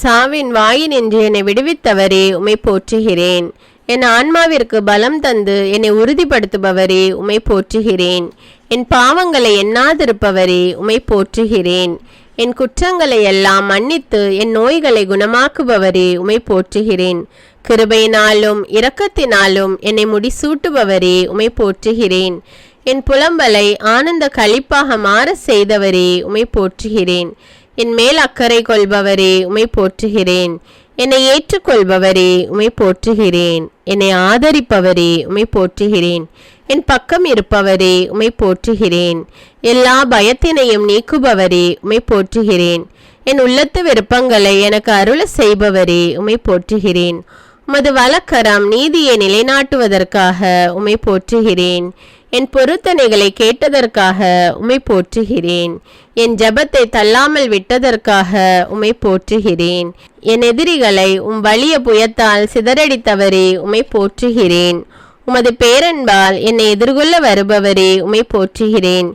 [SPEAKER 1] சாவின் வாயினின்று என்னை விடுவித்தவரே உம்மை போற்றுகிறேன். என் ஆன்மாவிற்கு பலம் தந்து என்னை உறுதிப்படுத்துபவரே உம்மை போற்றுகிறேன். என் பாவங்களை எண்ணாதிருப்பவரே உம்மை போற்றுகிறேன். என் குற்றங்களை எல்லாம் மன்னித்து என் நோய்களை குணமாக்குபவரே உம்மை போற்றுகிறேன். கிருபையினாலும் இரக்கத்தினாலும் என்னை முடிசூட்டுபவரே உம்மை போற்றுகிறேன். என் புலம்பலை ஆனந்த களிப்பாக மாற செய்தவரே உம்மை போற்றுகிறேன். என் மேல் அக்கறை கொள்பவரே உம்மை போற்றுகிறேன். என்னை ஏற்றுக்கொள்பவரே உம்மை போற்றுகிறேன். என்னை ஆதரிப்பவரே உம்மை போற்றுகிறேன். என் பக்கம் இருப்பவரே உம்மை போற்றுகிறேன். எல்லா பயத்தினையும் நீக்குபவரே உம்மை போற்றுகிறேன். என் உள்ளத்து விருப்பங்களை எனக்கு அருள செய்பவரே உம்மை போற்றுகிறேன். உமது வலக்கரம் நீதியை நிலைநாட்டுவதற்காக உம்மை போற்றுகிறேன். என் பொருத்தனைகளை கேட்டதற்காக உம்மை போற்றுகிறேன். என் ஜபத்தை தள்ளாமல் விட்டதற்காக உம்மை போற்றுகிறேன். என் எதிரிகளை வலிய புயத்தால் சிதறடித்தவரே உம்மை போற்றுகிறேன். உமது பேரன்பால் என்னை எதிர்கொள்ள வருபவரே உம்மை போற்றுகிறேன்.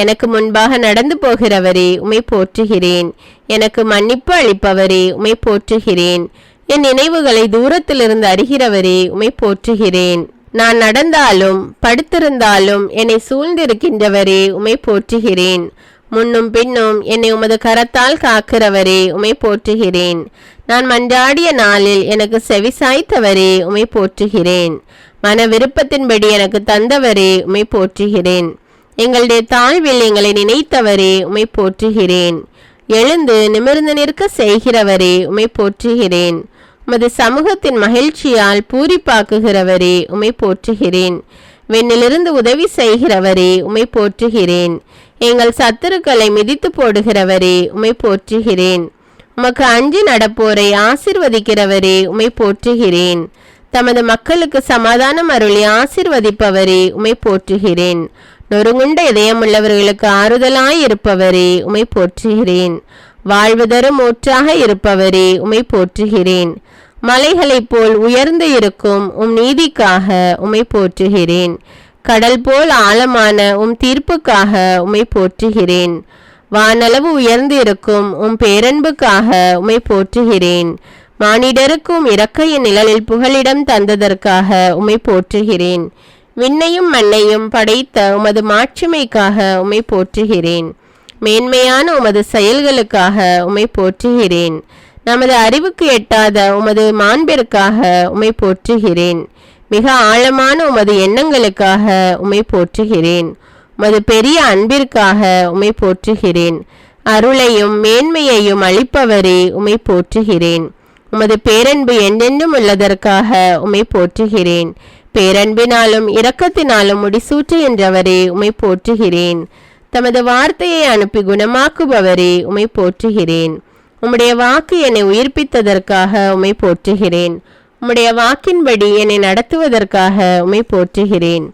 [SPEAKER 1] எனக்கு முன்பாக நடந்து போகிறவரே உம்மை போற்றுகிறேன். எனக்கு மன்னிப்பு அளிப்பவரே உம்மை போற்றுகிறேன். என் நினைவுகளை தூரத்திலிருந்து அறிகிறவரே உம்மை போற்றுகிறேன். நான் நடந்தாலும் படுத்திருந்தாலும் என்னை சூழ்ந்திருக்கின்றவரே உம்மை போற்றுகிறேன். முன்னும் பின்னும் என்னை உமது கரத்தால் காக்கிறவரே உம்மை போற்றுகிறேன். நான் மன்றாடிய நாளில் எனக்கு செவிசாய்த்தவரே உம்மை போற்றுகிறேன். மன விருப்பத்தின்படி எனக்கு தந்தவரே உம்மை போற்றுகிறேன். எங்களுடைய தாழ்வில் எங்களை நினைத்தவரே உம்மை போற்றுகிறேன். எழுந்து நிமிர்ந்து நிற்க செய்கிறவரே உம்மை போற்றுகிறேன். உமது சமூகத்தின் மகிழ்ச்சியால் பூரிப்பாக்குகிறவரே உம்மை போற்றுகிறேன். வெண்ணிலிருந்து உதவி செய்கிறவரே உம்மை போற்றுகிறேன். எங்கள் சத்துருக்களை மிதித்து போடுகிறவரே உம்மை போற்றுகிறேன். உமக்கு அஞ்சி நடப்போரை ஆசிர்வதிக்கிறவரே உம்மை போற்றுகிறேன். தமது மக்களுக்கு சமாதானம் அருளி ஆசிர்வதிப்பவரே உம்மை போற்றுகிறேன். நொறுங்குண்ட இதயமுள்ளவர்களுக்கு ஆறுதலாய் இருப்பவரே உம்மை போற்றுகிறேன். வாழ்வு தரும் ஊற்றாக இருப்பவரே உம்மை போற்றுகிறேன். மலைகளைப் போல் உயர்ந்து இருக்கும் நீதிக்காக உம்மை போற்றுகிறேன். கடல் போல் ஆழமான தீர்ப்புக்காக உம்மை போற்றுகிறேன். வானளவு உயர்ந்து இருக்கும் பேரன்புக்காக உம்மை போற்றுகிறேன். மானிடருக்கும் இறக்கையின் நிழலில் புகலிடம் தந்ததற்காக உம்மை போற்றுகிறேன். விண்ணையும் மண்ணையும் படைத்த உமது மாட்சிமைக்காக உம்மை போற்றுகிறேன். மேன்மையான உமது செயல்களுக்காக உம்மை போற்றுகிறேன். நமது அறிவுக்கு எட்டாத உமது மாண்பிற்காக உம்மை போற்றுகிறேன். மிக ஆழமான உமது எண்ணங்களுக்காக உம்மை போற்றுகிறேன். உமது பெரிய அன்பிற்காக உம்மை போற்றுகிறேன். அருளையும் மேன்மையையும் அளிப்பவரே உம்மை போற்றுகிறேன். உமது பேரன்பு என்றென்றும் உள்ளதற்காக உம்மை போற்றுகிறேன். பேரன்பினாலும் இரக்கத்தினாலும் முடிசூற்றுகின்றவரே உம்மை போற்றுகிறேன். தமது வார்த்தையை அனுப்பி குணமாக்குபவரே உம்மை போற்றுகிறேன். உம்முடைய வாக்கு என்னை உயிர்ப்பித்ததற்காக உம்மை போற்றுகிறேன். உம்முடைய வாக்கின்படி என்னை நடத்துவதற்காக உம்மை போற்றுகிறேன்.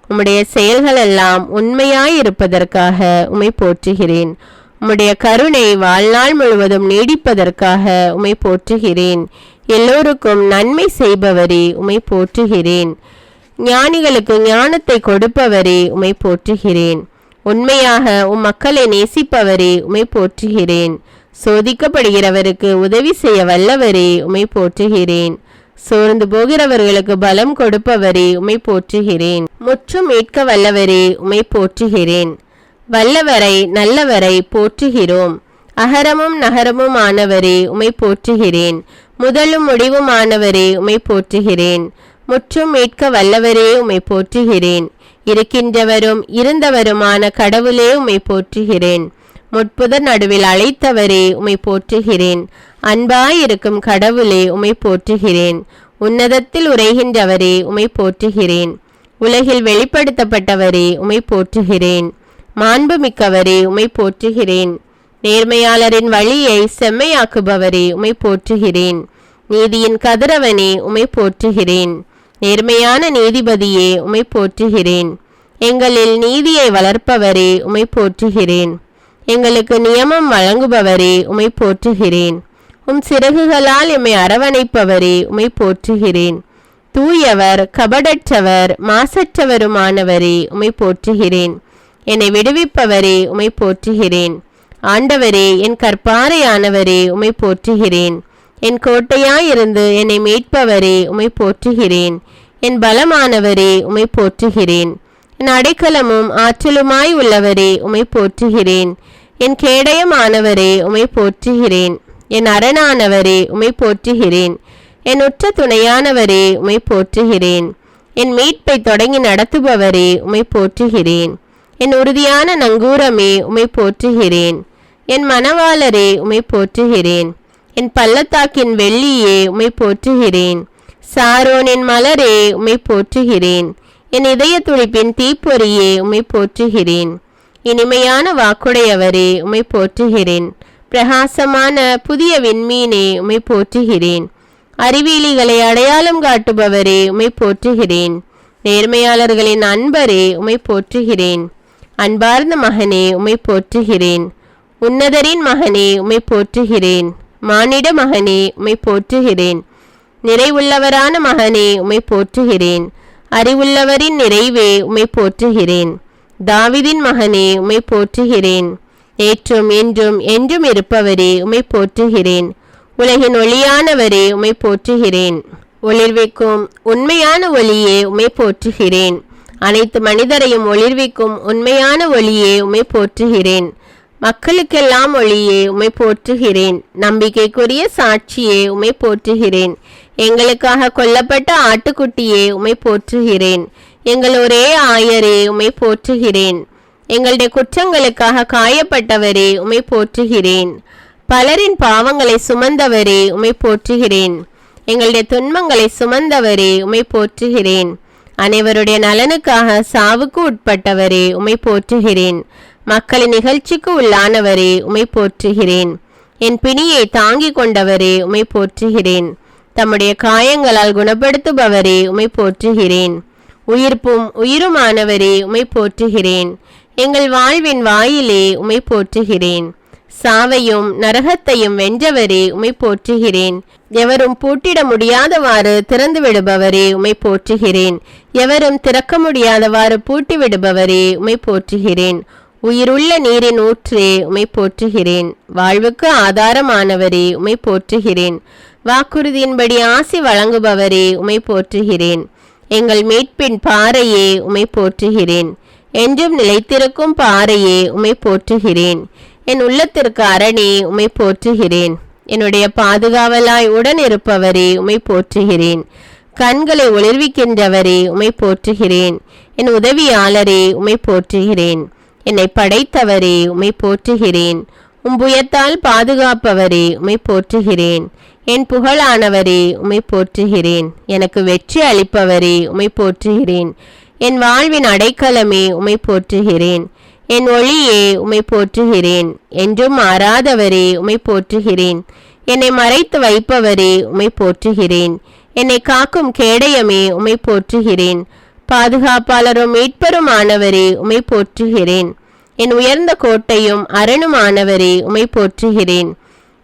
[SPEAKER 1] உம்முடைய செயல்கள் எல்லாம் உண்மையாயிருப்பதற்காக உம்மை போற்றுகிறேன். உம்முடைய கருணை வாழ்நாள் முழுவதும் நீடிப்பதற்காக உம்மை போற்றுகிறேன். எல்லோருக்கும் நன்மை செய்பவரே உம்மை போற்றுகிறேன். ஞானிகளுக்கு ஞானத்தை கொடுப்பவரே உம்மை போற்றுகிறேன். உண்மையாக மக்களை நேசிப்பவரே உம்மை போற்றுகிறேன். சோதிக்கப்படுகிறவருக்கு உதவி செய்ய வல்லவரே உம்மை போற்றுகிறேன். சோர்ந்து போகிறவர்களுக்கு பலம் கொடுப்பவரே உம்மை போற்றுகிறேன். முற்றும் மீட்க வல்லவரே உம்மை போற்றுகிறேன். வல்லவரை நல்லவரை போற்றுகிறோம். அகரமும் நகரமும் ஆனவரே உம்மை போற்றுகிறேன். முதலும் முடிவுமானவரே உம்மை போற்றுகிறேன். முற்றும் மீட்க வல்லவரே உம்மை போற்றுகிறேன். இருக்கின்றவரும் இருந்தவருமான கடவுளே உம்மை போற்றுகிறேன். முட்புதர் நடுவில் அழைத்தவரே உம்மை போற்றுகிறேன். அன்பாயிருக்கும் கடவுளே உம்மை போற்றுகிறேன். உன்னதத்தில் உரைகின்றவரே உம்மை போற்றுகிறேன். உலகில் வெளிப்படுத்தப்பட்டவரே உம்மை போற்றுகிறேன். மாண்புமிக்கவரே உம்மை போற்றுகிறேன். நேர்மையாளரின் வழியை செம்மையாக்குபவரே உம்மை போற்றுகிறேன். நீதியின் கதிரவனே உம்மை போற்றுகிறேன். நேர்மையான நீதிபதியே உம்மை போற்றுகிறேன். எங்களில் நீதியை வளர்ப்பவரே உம்மை போற்றுகிறேன். எங்களுக்கு நியமம் வழங்குபவரே உம்மை போற்றுகிறேன். உம் சிறகுகளால் எம்மை அரவணைப்பவரே உம்மை போற்றுகிறேன். தூயவர், கபடற்றவர், மாசற்றவருமானவரே உம்மை போற்றுகிறேன். என்னை விடுவிப்பவரே உம்மை போற்றுகிறேன். ஆண்டவரே, என் கற்பாரையானவரே உம்மை போற்றுகிறேன். என் கோட்டையாயிருந்து என்னை மீட்பவரே உம்மை போற்றுகிறேன். என் பலமானவரே உம்மை போற்றுகிறேன். என் அடைக்கலமும் ஆற்றலுமாய் உள்ளவரே உம்மை போற்றுகிறேன். என் கேடயமானவரே உம்மை போற்றுகிறேன். என் அரணானவரே உம்மை போற்றுகிறேன். என் உற்ற துணையானவரே உம்மை போற்றுகிறேன். என் மீட்பை தொடங்கி நடத்துபவரே உம்மை போற்றுகிறேன். என் உறுதியான நங்கூரமே உம்மை போற்றுகிறேன். என் மணவாளரே உம்மை போற்றுகிறேன். என் பள்ளத்தாக்கின் வெள்ளியே உம்மை போற்றுகிறேன். சாரோனின் மலரே உம்மை போற்றுகிறேன். என் இதய துடிப்பின் தீப்பொறியே உம்மை போற்றுகிறேன். இனிமையான வாக்குடையவரே உம்மை போற்றுகிறேன். பிரகாசமான புதிய விண்மீனே உம்மை போற்றுகிறேன். அறிவியலிகளை அடையாளம் காட்டுபவரே உம்மை போற்றுகிறேன். நேர்மையாளர்களின் அன்பரே உம்மை போற்றுகிறேன். அன்பார்ந்த மகனே உம்மை போற்றுகிறேன். உன்னதரின் மகனே உம்மை போற்றுகிறேன். மானிட மகனே உம்மை போற்றுகிறேன். நிறைவுள்ளவரான மகனே உம்மை போற்றுகிறேன். அறிவுள்ளவரின் நிறைவே உம்மை போற்றுகிறேன். தாவிதின் மகனே உம்மை போற்றுகிறேன். நேற்றும் என்றும் என்றும் இருப்பவரே உம்மை போற்றுகிறேன். உலகின் ஒளியானவரே உம்மை போற்றுகிறேன். ஒளிர்விக்கும் உண்மையான ஒளியே உம்மை போற்றுகிறேன். அனைத்து மனிதரையும் ஒளிர்விக்கும் உண்மையான ஒளியே உம்மை போற்றுகிறேன். மக்களுக்கெல்லாம் ஒளியே உம்மை போற்றுகிறேன். நம்பிக்கைக்குரிய சாட்சியே உம்மை போற்றுகிறேன். எங்களுக்காக கொல்லப்பட்ட ஆட்டுக்குட்டியே உம்மை போற்றுகிறேன். எங்கள் ஒரே ஆயரே உம்மை போற்றுகிறேன். எங்களுடைய குற்றங்களுக்காக காயப்பட்டவரே உம்மை போற்றுகிறேன். பலரின் பாவங்களை சுமந்தவரே உம்மை போற்றுகிறேன். எங்களுடைய துன்பங்களை சுமந்தவரே உம்மை போற்றுகிறேன். அனைவருடைய நலனுக்காக சாவுக்கு உட்பட்டவரே உம்மை போற்றுகிறேன். மக்களின் நிகழ்ச்சிக்கு உள்ளானவரே உம்மை போற்றுகிறேன். என் பிணியை தாங்கிக் கொண்டவரே உம்மை போற்றுகிறேன். தம்முடைய காயங்களால் குணப்படுத்துபவரே உம்மை போற்றுகிறேன். உயிர்ப்பும் உயிருமானவரே உம்மை போற்றுகிறேன். எங்கள் வாழ்வின் வாயிலே உம்மை போற்றுகிறேன். சாவையும் நரகத்தையும் வென்றவரே உம்மை போற்றுகிறேன். எவரும் பூட்டிட முடியாதவாறு திறந்து விடுபவரே உம்மை போற்றுகிறேன். எவரும் திறக்க முடியாதவாறு பூட்டி விடுபவரே உம்மை போற்றுகிறேன். உயிருள்ள நீரின் ஊற்றே உம்மை போற்றுகிறேன். வாழ்வுக்கு ஆதாரமானவரே உம்மை போற்றுகிறேன். வாக்குறுதியின்படி ஆசி வழங்குபவரே உம்மை போற்றுகிறேன். எங்கள் மீட்பின் பாறையே உம்மை போற்றுகிறேன். என்றும் நிலைத்திருக்கும் பாறையே உம்மை போற்றுகிறேன். என் உள்ளத்திற்கு அரணே உம்மை போற்றுகிறேன். என்னுடைய பாதுகாவலாய் உடன் இருப்பவரே உம்மை போற்றுகிறேன். கண்களை ஒளிர்விக்கின்றவரே உம்மை போற்றுகிறேன். என் உதவியாளரே உம்மை போற்றுகிறேன். என்னை படைத்தவரே உம்மை போற்றுகிறேன். புயத்தால் பாதுகாப்பவரே உம்மை போற்றுகிறேன். என் புகழானவரே உம்மை போற்றுகிறேன். எனக்கு வெற்றி அளிப்பவரே உம்மை போற்றுகிறேன். என் வாழ்வின் அடைக்கலமே உம்மை போற்றுகிறேன். என் ஒளியே உம்மை போற்றுகிறேன். என்றும் மாறாதவரே உம்மை போற்றுகிறேன். என்னை மறைத்து வைப்பவரே உம்மை போற்றுகிறேன். என்னை காக்கும் கேடயமே உம்மை போற்றுகிறேன். பாதுகாப்பாளரும் மீட்பருமானவரே உம்மை போற்றுகிறேன். என் உயர்ந்த கோட்டையும் அரணுமானவரே உம்மை போற்றுகிறேன்.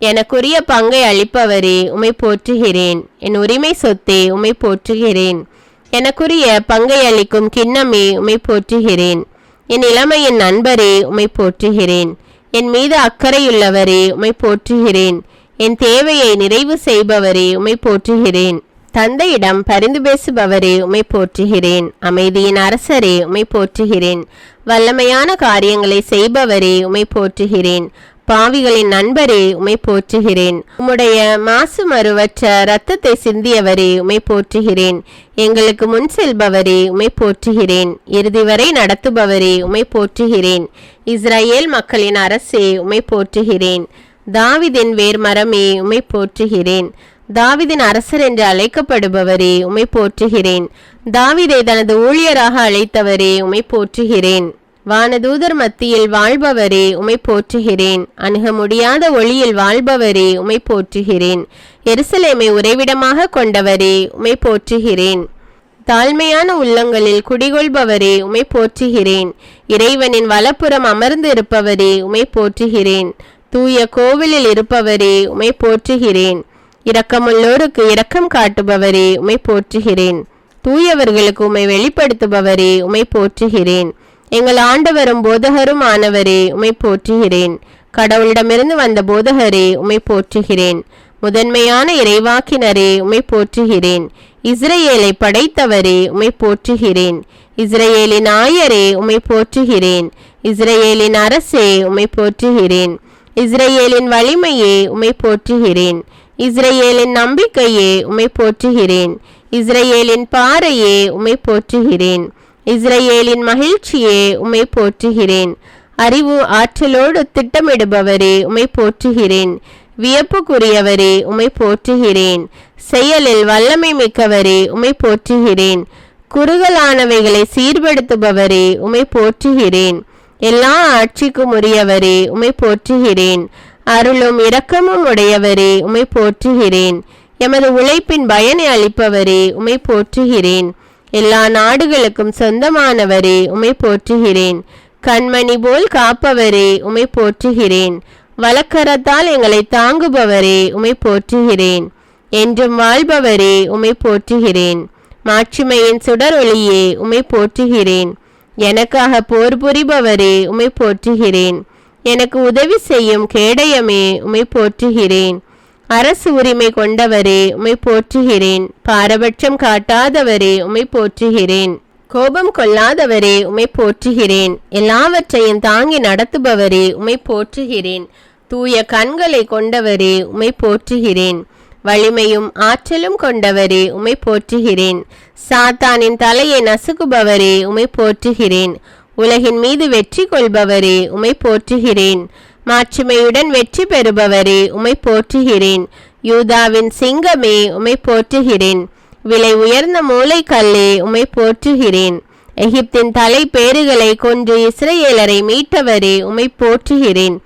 [SPEAKER 1] எனக்குரிய பங்கை அளிப்பவரே உம்மை போற்றுகிறேன். என் உரிமை சொத்தே உம்மை போற்றுகிறேன். எனக்குரிய பங்கை அளிக்கும் கிண்ணமே உம்மை போற்றுகிறேன். என் இளமையின் நண்பரே உம்மை போற்றுகிறேன். என் மீது அக்கறையுள்ளவரே உம்மை போற்றுகிறேன். என் தேவையை நிறைவு செய்பவரே உம்மை போற்றுகிறேன். தந்தையிடம் பரிந்து பேசுபவரே உம்மை போற்றுகிறேன். அமைதியின் அரசரே உம்மை போற்றுகிறேன். வல்லமையான காரியங்களை செய்பவரே உம்மை போற்றுகிறேன். பாவிகளின் நண்பரே உம்மை போற்றுகிறேன். உம்முடைய மாசு மறுவற்ற இரத்தத்தை சிந்தியவரே உம்மை போற்றுகிறேன். எங்களுக்கு முன் செல்பவரே உம்மை போற்றுகிறேன். இறுதி வரை நடத்துபவரே உம்மை போற்றுகிறேன். இஸ்ரவேல் மக்களின் அரசே உம்மை போற்றுகிறேன். தாவீதின் வேர்மரமே உம்மை போற்றுகிறேன். தாவீதின் அரசர் என்று அழைக்கப்படுபவரே உம்மை போற்றுகிறேன். தாவீதை தனது ஊழியராக அழைத்தவரே உம்மை போற்றுகிறேன். வானதூதர் மத்தியில் வாழ்பவரே உம்மை போற்றுகிறேன். அணுக முடியாத ஒளியில் வாழ்பவரே உம்மை போற்றுகிறேன். எருசலேமை உறைவிடமாக கொண்டவரே உம்மை போற்றுகிறேன். தாழ்மையான உள்ளங்களில் குடிகொள்பவரே உம்மை போற்றுகிறேன். இறைவனின் வலப்புறம் அமர்ந்து இருப்பவரே உம்மை போற்றுகிறேன். தூய கோவிலில் இருப்பவரே உம்மை போற்றுகிறேன். இரக்கமுள்ளோருக்கு இரக்கம் காட்டுபவரே உம்மை போற்றுகிறேன். தூயவர்களுக்கு உம்மை வெளிப்படுத்துபவரே உம்மை போற்றுகிறேன். எங்கள் ஆண்டவரும் போதகரும் ஆனவரே உம்மை போற்றுகிறேன். கடவுளிடமிருந்து வந்த போதகரே உம்மை போற்றுகிறேன். முதன்மையான இறைவாக்கினரே உம்மை போற்றுகிறேன். இஸ்ரேலை படைத்தவரே உம்மை போற்றுகிறேன். இஸ்ரேலின் ஆயரே உம்மை போற்றுகிறேன். இஸ்ரேலின் அரசே உம்மை போற்றுகிறேன். இஸ்ரேலின் வலிமையே உம்மை போற்றுகிறேன். இஸ்ரேலின் நம்பிக்கையே உம்மை போற்றுகிறேன். இஸ்ரேலின் பாறையே உம்மை போற்றுகிறேன். இஸ்ரேலின் மகிழ்ச்சியே உம்மை போற்றுகிறேன். அறிவு ஆற்றலோடு திட்டமிடுபவரே உம்மை போற்றுகிறேன். வியப்புக்குரியவரே உம்மை போற்றுகிறேன். செயலில் வல்லமை மிக்கவரே உம்மை போற்றுகிறேன். குறுகலானவைகளை சீர்படுத்துபவரே உம்மை போற்றுகிறேன். எல்லா ஆட்சிக்கும் உரியவரே உம்மை போற்றுகிறேன். அருளும் இரக்கமும் உடையவரே உம்மை போற்றுகிறேன். எமது உழைப்பின் பயனை அளிப்பவரே உம்மை போற்றுகிறேன். எல்லா நாடுகளுக்கும் சொந்தமானவரே உம்மை போற்றுகிறேன். கண்மணி போல் காப்பவரே உம்மை போற்றுகிறேன். வலக்கரத்தால் எங்களை தாங்குபவரே உம்மை போற்றுகிறேன். என்றும் வாழ்பவரே உம்மை போற்றுகிறேன். மாட்சிமையின் சுடர் ஒளியே உம்மை போற்றுகிறேன். எனக்காக போர் புரிபவரே உம்மை போற்றுகிறேன். எனக்கு உதவி செய்யும் கேடயமே உம்மை போற்றுகிறேன். அரசு உரிமை கொண்டவரே உம்மை போற்றுகிறேன். பாரபட்சம் காட்டாதவரே உம்மை போற்றுகிறேன். கோபம் கொள்ளாதவரே உம்மை போற்றுகிறேன். எல்லாவற்றையும் தாங்கி நடத்துபவரே உம்மை போற்றுகிறேன். தூய கண்களை கொண்டவரே உம்மை போற்றுகிறேன். வலிமையும் ஆற்றலும் கொண்டவரே உம்மை போற்றுகிறேன். சாத்தானின் தலையை நசுக்குபவரே உம்மை போற்றுகிறேன். உலகின் மீது வெற்றி கொள்பவரே உம்மை போற்றுகிறேன். மாட்சிமையுடன் வெற்றி பெறுபவரே உம்மை போற்றுகிறேன். யூதாவின் சிங்கமே உம்மை போற்றுகிறேன். விலை உயர்ந்த மூளைக்கல்லே உம்மை போற்றுகிறேன். எகிப்தின் தலை பேறுகளை கொன்று இஸ்ரேலரை மீட்டவரே உம்மை போற்றுகிறேன்.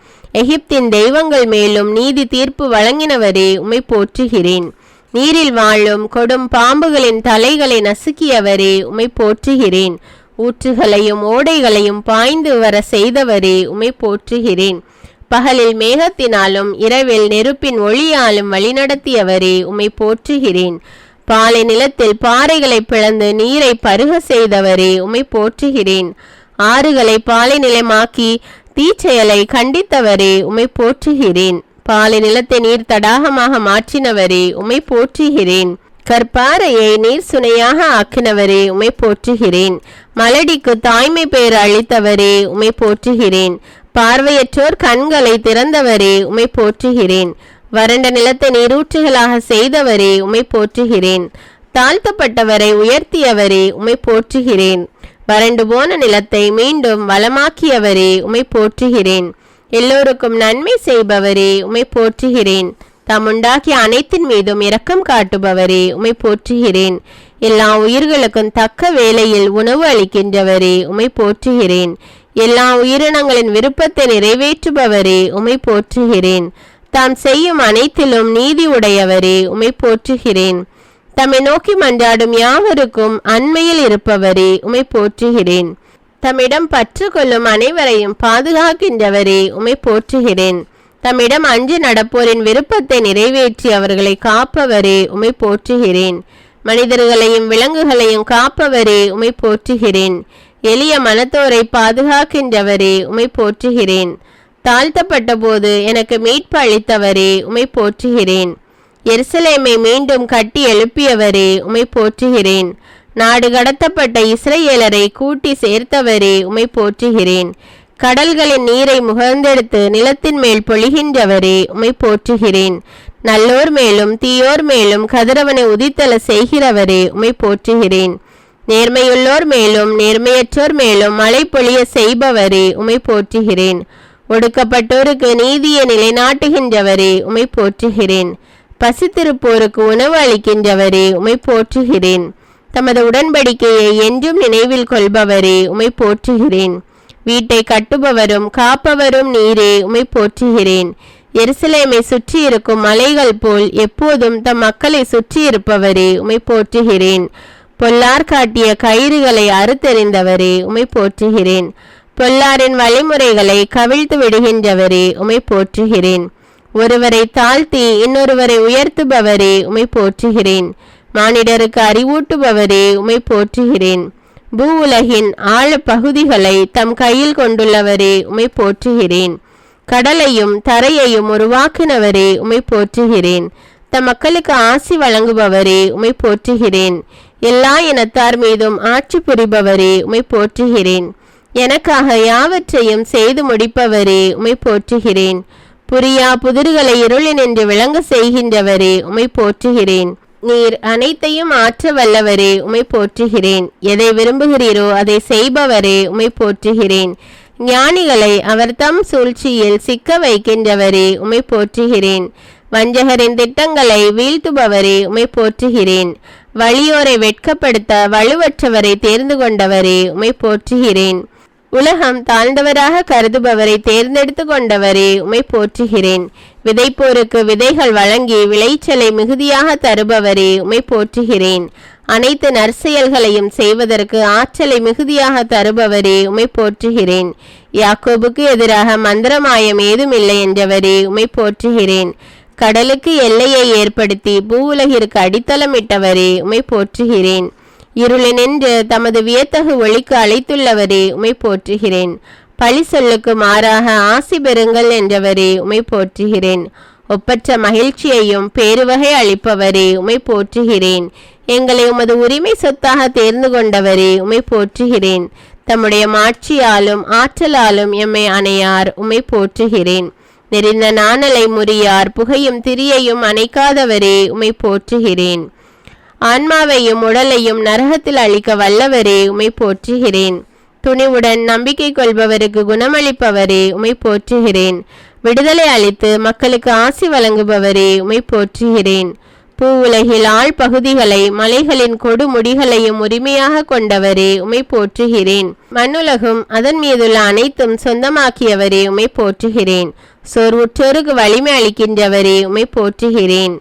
[SPEAKER 1] எகிப்தின் தெய்வங்கள் மேலும் நீதி தீர்ப்பு வழங்கினவரே உம்மை போற்றுகிறேன். நீரில் வாழும் கொடும் பாம்புகளின் தலைகளை நசுக்கியவரே உம்மை போற்றுகிறேன். ஊற்றுகளையும் ஓடைகளையும் பாய்ந்து வர செய்தவரே உம்மை போற்றுகிறேன். பகலில் மேகத்தினாலும் இரவில் நெருப்பின் ஒளியாலும் வழிநடத்தியவரே உம்மை போற்றுகிறேன். பாலை நிலத்தில் பாறைகளை பிளந்து நீரை பருக செய்தவரே உம்மை போற்றுகிறேன். ஆறுகளை பாலை நிலமாக்கி தீச்செயலை கண்டித்தவரே உம்மை போற்றுகிறேன். பாலை நிலத்தை நீர் தடாகமாக மாற்றினவரே உம்மை போற்றுகிறேன். கற்பாறையை நீர் சுனையாக ஆக்கினவரே உம்மை போற்றுகிறேன். மலடிக்கு தாய்மை பேர் அளித்தவரே உம்மை போற்றுகிறேன். பார்வையற்றோர் கண்களை திறந்தவரே உம்மை போற்றுகிறேன். வறண்ட நிலத்தை நீரூற்றுகளாக செய்தவரே உம்மை போற்றுகிறேன். தாழ்த்தப்பட்டவரை உயர்த்தியவரே உம்மை போற்றுகிறேன். வறண்டு போன நிலத்தை மீண்டும் வளமாக்கியவரே உம்மை போற்றுகிறேன். எல்லோருக்கும் நன்மை செய்பவரே உம்மை போற்றுகிறேன். தம்முண்டாக்கிய அனைத்தின் மீதும் இரக்கம் காட்டுபவரே உம்மை போற்றுகிறேன். எல்லா உயிர்களுக்கும் தக்க வேளையில் உணவு அளிக்கின்றவரே உம்மை போற்றுகிறேன். எல்லா உயிரினங்களின் விருப்பத்தை நிறைவேற்றுபவரே உம்மை போற்றுகிறேன். தாம் செய்யும் அனைத்திலும் நீதி உடையவரே உம்மை போற்றுகிறேன். தம்மை நோக்கி மன்றாடும் யாவருக்கும் அண்மையில் இருப்பவரே உம்மை போற்றுகிறேன். தம்மிடம் பற்று கொள்ளும் அனைவரையும் பாதுகாக்கின்றவரே உம்மை போற்றுகிறேன். தம்மிடம் அஞ்சு நடப்போரின் விருப்பத்தை நிறைவேற்றி அவர்களை காப்பவரே உம்மை போற்றுகிறேன். மனிதர்களையும் விலங்குகளையும் காப்பவரே உம்மை போற்றுகிறேன். எளிய மனத்தோரை பாதுகாக்கின்றவரே உம்மை போற்றுகிறேன். தாழ்த்தப்பட்ட போது எனக்கு மீட்பு அளித்தவரே உம்மை போற்றுகிறேன். எருசலேமை மீண்டும் கட்டி எழுப்பியவரே உம்மை போற்றுகிறேன். நாடு கடத்தப்பட்ட இஸ்ரேலரை கூட்டி சேர்த்தவரே உம்மை போற்றுகிறேன். கடல்களின் நீரை முகர்ந்தெடுத்து நிலத்தின் மேல் பொழிகின்றவரே உம்மை போற்றுகிறேன். நல்லோர் மேலும் தீயோர் மேலும் கதிரவனை உதித்தல செய்கிறவரே உம்மை போற்றுகிறேன். நேர்மையுள்ளோர் மேலும் நேர்மையற்றோர் மேலும் மழை பொழிய செய்பவரே உம்மை போற்றுகிறேன். ஒடுக்கப்பட்டோருக்கு நீதியை நிலைநாட்டுகின்றவரே உம்மை போற்றுகிறேன். பசித்திருப்போருக்கு உணவு அளிக்கின்றவரே உம்மை போற்றுகிறேன். தமது உடன்படிக்கையை என்றும் நினைவில் கொள்பவரே உம்மை போற்றுகிறேன். வீட்டை கட்டுபவரும் காப்பவரும் நீரே, உம்மை போற்றுகிறேன். எருசலேமை சுற்றி இருக்கும் மலைகள் போல் எப்போதும் தம் மக்களை சுற்றி இருப்பவரே, உம்மை போற்றுகிறேன். பொல்லார் காட்டிய கயிறுகளை அறுத்தெறிந்தவரே, உம்மை போற்றுகிறேன். பொல்லாரின் வழிமுறைகளை கவிழ்த்து விடுகின்றவரே, உம்மை போற்றுகிறேன். ஒருவரை தாழ்த்தி இன்னொருவரை உயர்த்துபவரே, உம்மை போற்றுகிறேன். மானிடருக்கு அறிவூட்டுபவரே, உம்மை போற்றுகிறேன். பூ உலகின் ஆழ பகுதிகளை தம் கையில் கொண்டுள்ளவரே, உம்மை போற்றுகிறேன். கடலையும் தரையையும் உருவாக்கினவரே, உம்மை போற்றுகிறேன். தம் மக்களுக்கு ஆசி வழங்குபவரே, உம்மை போற்றுகிறேன். எல்லா இனத்தார் மீதும் ஆட்சி புரிபவரே, உம்மை போற்றுகிறேன். எனக்காக யாவற்றையும் செய்து முடிப்பவரே, உம்மை போற்றுகிறேன். புரியா புதிர்களை இருளினின்று விளங்க செய்கின்றவரே, உம்மை போற்றுகிறேன். நீர் அனைத்தையும் ஆற்ற வல்லவரே, உம்மை போற்றுகிறேன். எதை விரும்புகிறீரோ அதை செய்பவரே, உம்மை போற்றுகிறேன். ஞானிகளை அவர் தம் சூழ்ச்சியில் சிக்க வைக்கின்றவரே, உம்மை போற்றுகிறேன். வஞ்சகரின் திட்டங்களை வீழ்த்துபவரே, உம்மை போற்றுகிறேன். வலியோரை வெட்கப்படுத்த வலுவற்றவரை தேர்ந்து கொண்டவரே, உம்மை போற்றுகிறேன். உலகம் தாழ்ந்தவராக கருதுபவரை தேர்ந்தெடுத்து கொண்டவரே, உம்மை போற்றுகிறேன். விதைப்போருக்கு விதைகள் வழங்கி விளைச்சலை மிகுதியாக தருபவரே, உம்மை போற்றுகிறேன். அனைத்து நற்செயல்களையும் செய்வதற்கு ஆற்றலை மிகுதியாக தருபவரே, உம்மை போற்றுகிறேன். யாக்கோபுக்கு எதிராக மந்திரமாயம் ஏதுமில்லை என்றவரே, உம்மை போற்றுகிறேன். கடலுக்கு எல்லையை ஏற்படுத்தி பூவுலகிற்கு அடித்தளமிட்டவரே, உம்மை போற்றுகிறேன். இருளினின்று தமது வியத்தகு ஒளிக்கு அழைத்துள்ளவரே, உம்மை போற்றுகிறேன். பழி சொல்லுக்கு மாறாக ஆசி பெறுங்கள் என்றவரே, உம்மை போற்றுகிறேன். ஒப்பற்ற மகிழ்ச்சியையும் பேருவகை அளிப்பவரே, உம்மை போற்றுகிறேன். எங்களை உமது உரிமை சொத்தாக தேர்ந்து கொண்டவரே, உம்மை போற்றுகிறேன். தம்முடைய மாட்சியாலும் ஆற்றலாலும் எம்மை அணையார், உம்மை போற்றுகிறேன். நெறிந்த நாணலை முறியார் புகையும் திரியையும் அணைக்காதவரே, உம்மை போற்றுகிறேன். ஆன்மாவையும் உடலையும் நரகத்தில் அளிக்க வல்லவரே, உம்மை போற்றுகிறேன். துணிவுடன் நம்பிக்கை கொள்பவருக்கு குணமளிப்பவரே, உம்மை போற்றுகிறேன். விடுதலை அளித்து மக்களுக்கு ஆசி வழங்குபவரே, உம்மை போற்றுகிறேன். பூ உலகில் ஆழ் பகுதிகளை மலைகளின் கொடுமுடிகளையும் உரிமையாக கொண்டவரே, உம்மை போற்றுகிறேன். மண்ணுலகும் அதன் மீதுள்ள அனைத்தும் சொந்தமாக்கியவரே, உம்மை போற்றுகிறேன். சோர்வுற்றோருக்கு வலிமை அளிக்கின்றவரே, உம்மை போற்றுகிறேன்.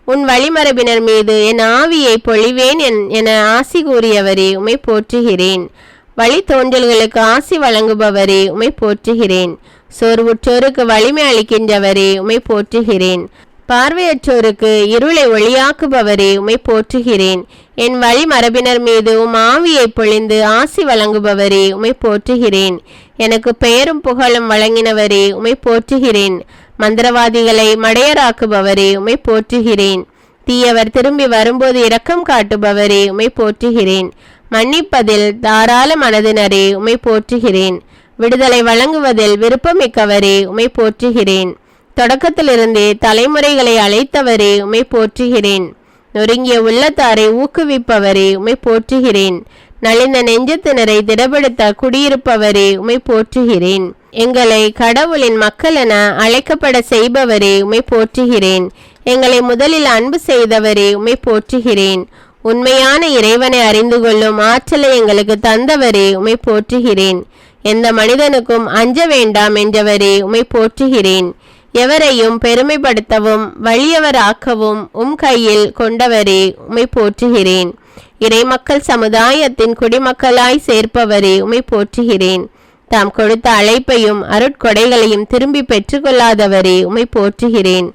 [SPEAKER 1] உன் வழிமரபினர் மீது என் ஆவியை பொழிவேன் என ஆசி கூறியவரே, உம்மை போற்றுகிறேன். வழி தோன்றல்களுக்கு ஆசி வழங்குபவரே, உம்மை போற்றுகிறேன். சோர்வுற்றோருக்கு வலிமை அளிக்கின்றவரே, உம்மை போற்றுகிறேன். பார்வையற்றோருக்கு இருளை ஒளியாக்குபவரே, உம்மை போற்றுகிறேன். என் வழிமரபினர் மீது உம் ஆவியை பொழிந்து ஆசி வழங்குபவரே, உம்மை போற்றுகிறேன். எனக்கு பெயரும் புகழும் வழங்கினவரே, உம்மை போற்றுகிறேன். மந்திரவாதிகளை மடையராக்குபவரே, உம்மை போற்றுகிறேன். தீயவர் திரும்பி வரும்போது இரக்கம் காட்டுபவரே, உம்மை போற்றுகிறேன். மன்னிப்பதில் தாராள மனதினரே, உம்மை போற்றுகிறேன். விடுதலை வழங்குவதில் விருப்பமிக்கவரே, உம்மை போற்றுகிறேன். தொடக்கத்திலிருந்தே தலைமுறைகளை அழைத்தவரே, உம்மை போற்றுகிறேன். நொறுங்கிய உள்ளத்தாரை ஊக்குவிப்பவரே, உம்மை போற்றுகிறேன். நலிந்த நெஞ்சத்தினரை திடப்படுத்த குடியிருப்பவரே, உம்மை போற்றுகிறேன். எங்களை கடவுளின் மக்கள் என அழைக்கப்பட செய்பவரே, உம்மை போற்றுகிறேன். எங்களை முதலில் அன்பு செய்தவரே, உம்மை போற்றுகிறேன். உண்மையான இறைவனை அறிந்து கொள்ளும் ஆற்றலை எங்களுக்கு தந்தவரே, உம்மை போற்றுகிறேன். எந்த மனிதனுக்கும் அஞ்ச வேண்டாம் என்றவரே, உம்மை போற்றுகிறேன். எவரையும் பெருமைப்படுத்தவும் வலியவர் ஆக்கவும் உம் கையில் கொண்டவரே, உம்மை போற்றுகிறேன். இறைமக்கள் சமுதாயத்தின் குடிமக்களாய் சேர்ப்பவரே, உம்மை போற்றுகிறேன். தாம் கொடுத்த அழைப்பையும் அருட்கொடைகளையும் திரும்பி பெற்றுக்கொள்ளாதவரே, உம்மை போற்றுகிறேன்.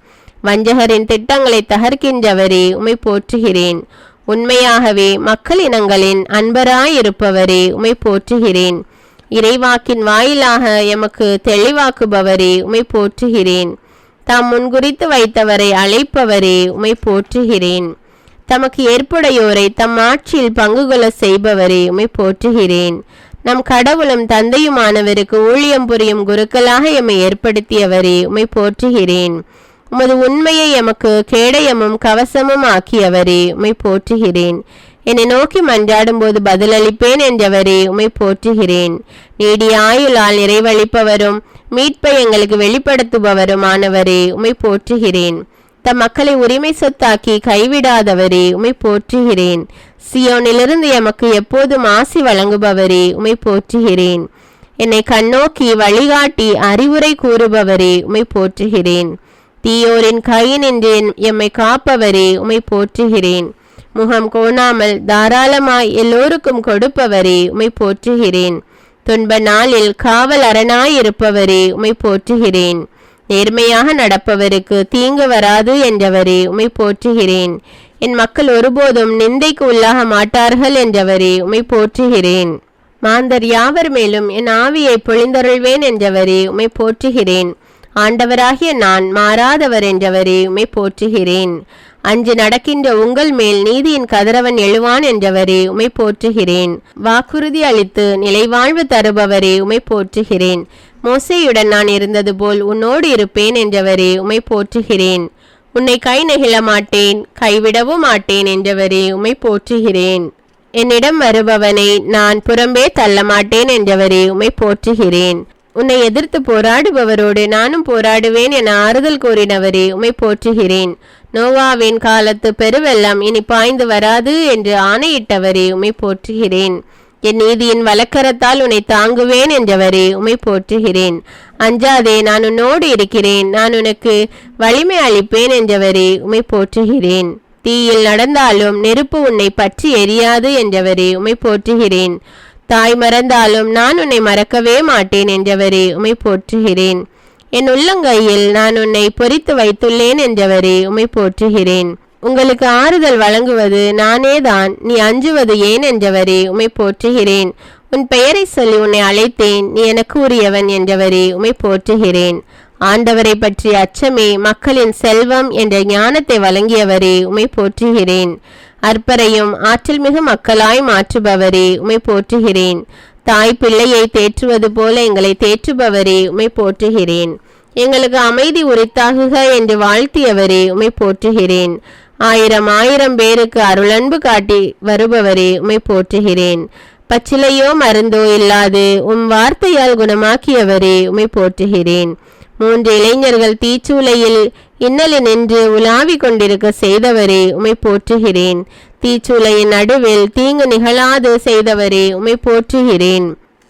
[SPEAKER 1] வஞ்சகரின் திட்டங்களை தகர்க்கின்றவரே, உம்மை போற்றுகிறேன். உண்மையாகவே மக்கள் இனங்களின் அன்பராயிருப்பவரே, உம்மை போற்றுகிறேன். இறைவாக்கின் வாயிலாக எமக்கு தெளிவாக்குபவரே, உம்மை போற்றுகிறேன். தாம் முன்குறித்து வைத்தவரை அழைப்பவரே, உம்மை போற்றுகிறேன். தமக்கு ஏற்புடையோரை தம் ஆட்சியில் பங்கு கொள்ள செய்பவரே, உம்மை போற்றுகிறேன். நம் கடவுளும் தந்தையுமானவருக்கு ஊழியம் புரியும் குருக்களாக எம்மை ஏற்படுத்தியவரே, உம்மை போற்றுகிறேன். உமது உண்மையை எமக்கு கேடயமும் கவசமும் ஆக்கியவரே, உம்மை போற்றுகிறேன். என்னை நோக்கி மன்றாடும் போது பதிலளிப்பேன் என்றவரே, உம்மை போற்றுகிறேன். நீடிய ஆயுளால் நிறைவளிப்பவரும் மீட்பை எங்களுக்கு வெளிப்படுத்துபவருமானவரே, உம்மை போற்றுகிறேன். தம் மக்களை உரிமை சொத்தாக்கி கைவிடாதவரே, உம்மை போற்றுகிறேன். சியோனிலிருந்து எமக்கு எப்போதும் ஆசி வழங்குபவரே, உம்மை போற்றுகிறேன். என்னை கண்ணோக்கி வழிகாட்டி அறிவுரை கூறுபவரே உம்மை போற்றுகிறேன். தீயோரின் கையினின்று எம்மை காப்பவரே உம்மை போற்றுகிறேன். முகம் கோணாமல் தாராளமாய் எல்லோருக்கும் கொடுப்பவரே உம்மை போற்றுகிறேன். துன்ப நாளில் காவல் அரணாயிருப்பவரே உம்மை போற்றுகிறேன். நேர்மையாக நடப்பவருக்கு தீங்கு வராது என்றவரே உம்மை போற்றுகிறேன். என் மக்கள் ஒருபோதும் நிந்தைக்கு உள்ளாக மாட்டார்கள் என்றவரே உம்மை போற்றுகிறேன். மாந்தர் யாவர் மேலும் என் ஆவியை பொழிந்தருள்வேன் என்றவரே உம்மை போற்றுகிறேன். ஆண்டவராகிய நான் மாறாதவர் என்றவரே உம்மை போற்றுகிறேன். அஞ்சு நடக்கின்ற உங்கள் மேல் நீதியின் கதிரவன் எழுவான் என்றவரே உம்மை போற்றுகிறேன். வாக்குறுதி அளித்து நிலைவாழ்வு தருபவரே உம்மை போற்றுகிறேன். மோசேயுடன் நான் இருந்தது போல் உன்னோடு இருப்பேன் என்றவரே உம்மை போற்றுகிறேன். உன்னை கை நெகிழ மாட்டேன், கைவிடவும் மாட்டேன் என்றவரே உம்மை போற்றுகிறேன். என்னிடம் வருபவனை நான் புறம்பே தள்ள மாட்டேன் என்றவரே உம்மை போற்றுகிறேன். உன்னை எதிர்த்து போராடுபவரோடு நானும் போராடுவேன் என ஆறுதல் கூறினவரே உம்மை போற்றுகிறேன். நோவாவின் காலத்து பெருவெள்ளம் இனி பாய்ந்து வராது என்று ஆணையிட்டவரே உம்மை போற்றுகிறேன். என் நீதியின் வலக்கரத்தால் உன்னை தாங்குவேன் என்றவரே உம்மை போற்றுகிறேன். அஞ்சாதே, நான் உன்னோடு இருக்கிறேன், நான் உனக்கு வலிமை அளிப்பேன் என்றவரே உம்மை போற்றுகிறேன். தீயில் நடந்தாலும் நெருப்பு உன்னை பற்றி எரியாது என்றவரே உம்மை போற்றுகிறேன். தாய் மறந்தாலும் நான் உன்னை மறக்கவே மாட்டேன் என்றவரே உம்மை போற்றுகிறேன். என் உள்ளங்கையில் நான் உன்னை பொறித்து வைத்துள்ளேன் என்றவரே உம்மை போற்றுகிறேன். உங்களுக்கு ஆறுதல் வழங்குவது நானேதான், நீ அஞ்சுவது ஏன் என்றவரே உம்மை போற்றுகிறேன். உன் பெயரை சொல்லி உன்னை அழைத்தேன், நீ எனக்கு உரியவன் என்றவரே உம்மை போற்றுகிறேன். ஆண்டவரை பற்றிய அச்சமே மக்களின் செல்வம் என்ற ஞானத்தை வழங்கியவரே உம்மை போற்றுகிறேன். அற்பரையும் ஆற்றல் மிகு மக்களாய் மாற்றுபவரே உம்மை போற்றுகிறேன். தாய் பிள்ளையை தேற்றுவது போல எங்களை தேற்றுபவரே உம்மை போற்றுகிறேன். எங்களுக்கு அமைதி உரித்தாகுக என்று வாழ்த்தியவரே உம்மை போற்றுகிறேன். ஆயிரம் ஆயிரம் பேருக்கு அருளன்பு காட்டி வருபவரே உம்மை போற்றுகிறேன். பச்சிலையோ மருந்தோ இல்லாது உம் வார்த்தையால் குணமாக்கியவரே உம்மை போற்றுகிறேன். 3 இளைஞர்கள் தீச்சூளையில் இன்னலில் நின்று உலாவி கொண்டிருக்க செய்தவரே உம்மை போற்றுகிறேன். தீச்சூளையின் நடுவில் தீங்கு நிகழாது செய்தவரே உம்மை போற்றுகிறேன்.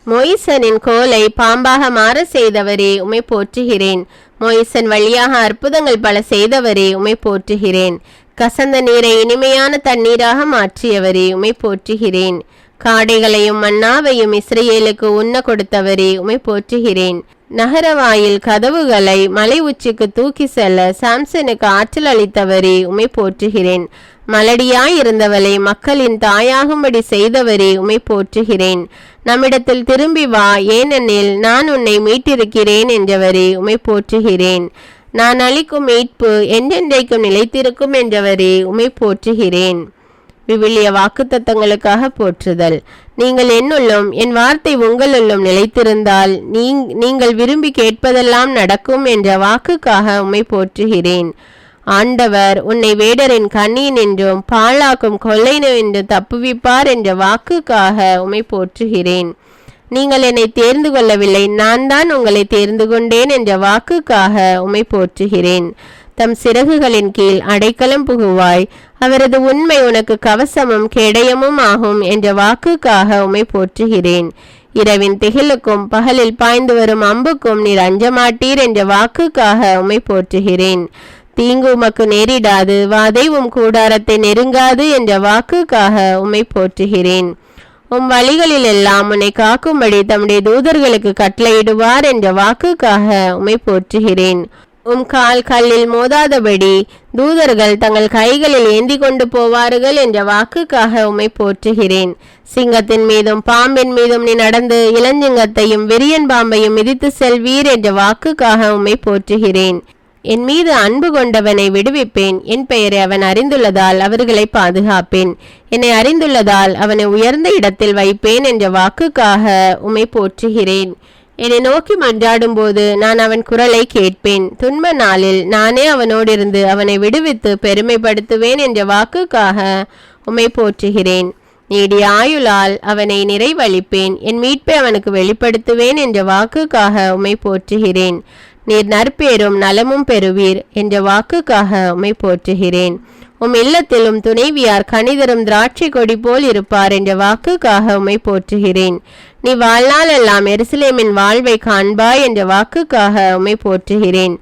[SPEAKER 1] மோயிசனின் கோலை பாம்பாக மாற செய்தவரே உம்மை போற்றுகிறேன். மோயிசன் வழியாக அற்புதங்கள் பல செய்தவரே உம்மை போற்றுகிறேன். கசந்த நீரை இனிமையான தண்ணீராக மாற்றியவரே உம்மை போற்றுகிறேன். காடைகளையும் மன்னாவையும் இஸ்ரேலுக்கு உண்ண கொடுத்தவரே உம்மை போற்றுகிறேன். நகரவாயில் கதவுகளை மலை உச்சிக்கு தூக்கி செல்ல சாம்சனுக்கு ஆற்றல் அளித்தவரே உம்மை போற்றுகிறேன். மலடியாயிருந்தவளை மக்களின் தாயாகும்படி செய்தவரே உம்மை போற்றுகிறேன். நம்மிடத்தில் திரும்பி வா, ஏனெனில் நான் உன்னை மீட்டிருக்கிறேன் என்றவரே உம்மை போற்றுகிறேன். நான் அளிக்கும் மீட்பு என்றென்றைக்கும் நிலைத்திருக்கும் என்றவரே உம்மை போற்றுகிறேன். விவிலிய வாக்குத்தத்தங்களுக்காக போற்றுதல். நீங்கள் என்னுள்ளும் என் வார்த்தை உங்களுள்ளும் நிலைத்திருந்தால் நீங்கள் விரும்பி கேட்பதெல்லாம் நடக்கும் என்ற வாக்குக்காக உம்மை போற்றுகிறேன். ஆண்டவர் உன்னை வேடரின் கண்ணியினின்றும் பாழாக்கும் கொள்ளை நின்று தப்புவிப்பார் என்ற வாக்குக்காக உம்மை போற்றுகிறேன். நீங்கள் என்னை தேர்ந்து கொள்ளவில்லை, நான் தான் உங்களை தேர்ந்து கொண்டேன் என்ற வாக்குக்காக உம்மை போற்றுகிறேன். தம் சிறகுகளின் கீழ் அடைக்கலம் புகுவாய், அவரது உண்மை உனக்கு கவசமும் கேடயமும் ஆகும் என்ற வாக்குக்காக உம்மை போற்றுகிறேன். இரவின் திகிலுக்கும் பகலில் பாய்ந்து வரும் அம்புக்கும் நீர் அஞ்சமாட்டீர் என்ற வாக்குக்காக உம்மை போற்றுகிறேன். தீங்கு உமக்கு நேரிடாது, வாதை உம் கூடாரத்தை நெருங்காது என்ற வாக்குக்காக உம்மை போற்றுகிறேன். உம் வழிகளில் எல்லாம் உன்னை காக்கும்படி தம்முடைய தூதர்களுக்கு கட்டளையிடுவார் என்ற வாக்குக்காக உம்மை போற்றுகிறேன். உம் கால் கல்லில் மோதாதபடி தூதர்கள் தங்கள் கைகளில் ஏந்தி கொண்டு போவார்கள் என்ற வாக்குக்காக உம்மை போற்றுகிறேன். சிங்கத்தின் மீதும் பாம்பின் மீதும் நீ நடந்து இளஞ்சிங்கத்தையும் விரியன் பாம்பையும் மிதித்து செல்வீர் என்ற வாக்குக்காக உம்மை போற்றுகிறேன். என் மீது அன்பு கொண்டவனை விடுவிப்பேன், என் பெயரை அவன் அறிந்துள்ளதால் அவர்களை பாதுகாப்பேன், என்னை அறிந்துள்ளதால் அவனை உயர்ந்த இடத்தில் வைப்பேன் என்ற வாக்குக்காக உம்மை போற்றுகிறேன். என்னை நோக்கி மன்றாடும் போது நான் அவன் குரலை கேட்பேன். துன்ப நாளில் நானே அவனோடிருந்து அவனை விடுவித்து பெருமைப்படுத்துவேன் என்ற வாக்குக்காக உம்மை போற்றுகிறேன். நீடிய ஆயுளால் அவனை நிறைவளிப்பேன், என் மீட்பை அவனுக்கு வெளிப்படுத்துவேன் என்ற வாக்குக்காக உம்மை போற்றுகிறேன். நீர் நற்பேரும் நலமும் பெறுவீர் என்ற வாக்குக்காக உம்மை போற்றுகிறேன். உம் இல்லத்திலும் துணைவியார் கனிதரும் திராட்சை கொடி போல் இருப்பார் என்ற வாக்குக்காக உம்மை போற்றுகிறேன். நீ வாழ்நாள் எல்லாம் எருசலேமின் வாழ்வை காண்பாய் என்ற வாக்குக்காக உம்மை போற்றுகிறேன்.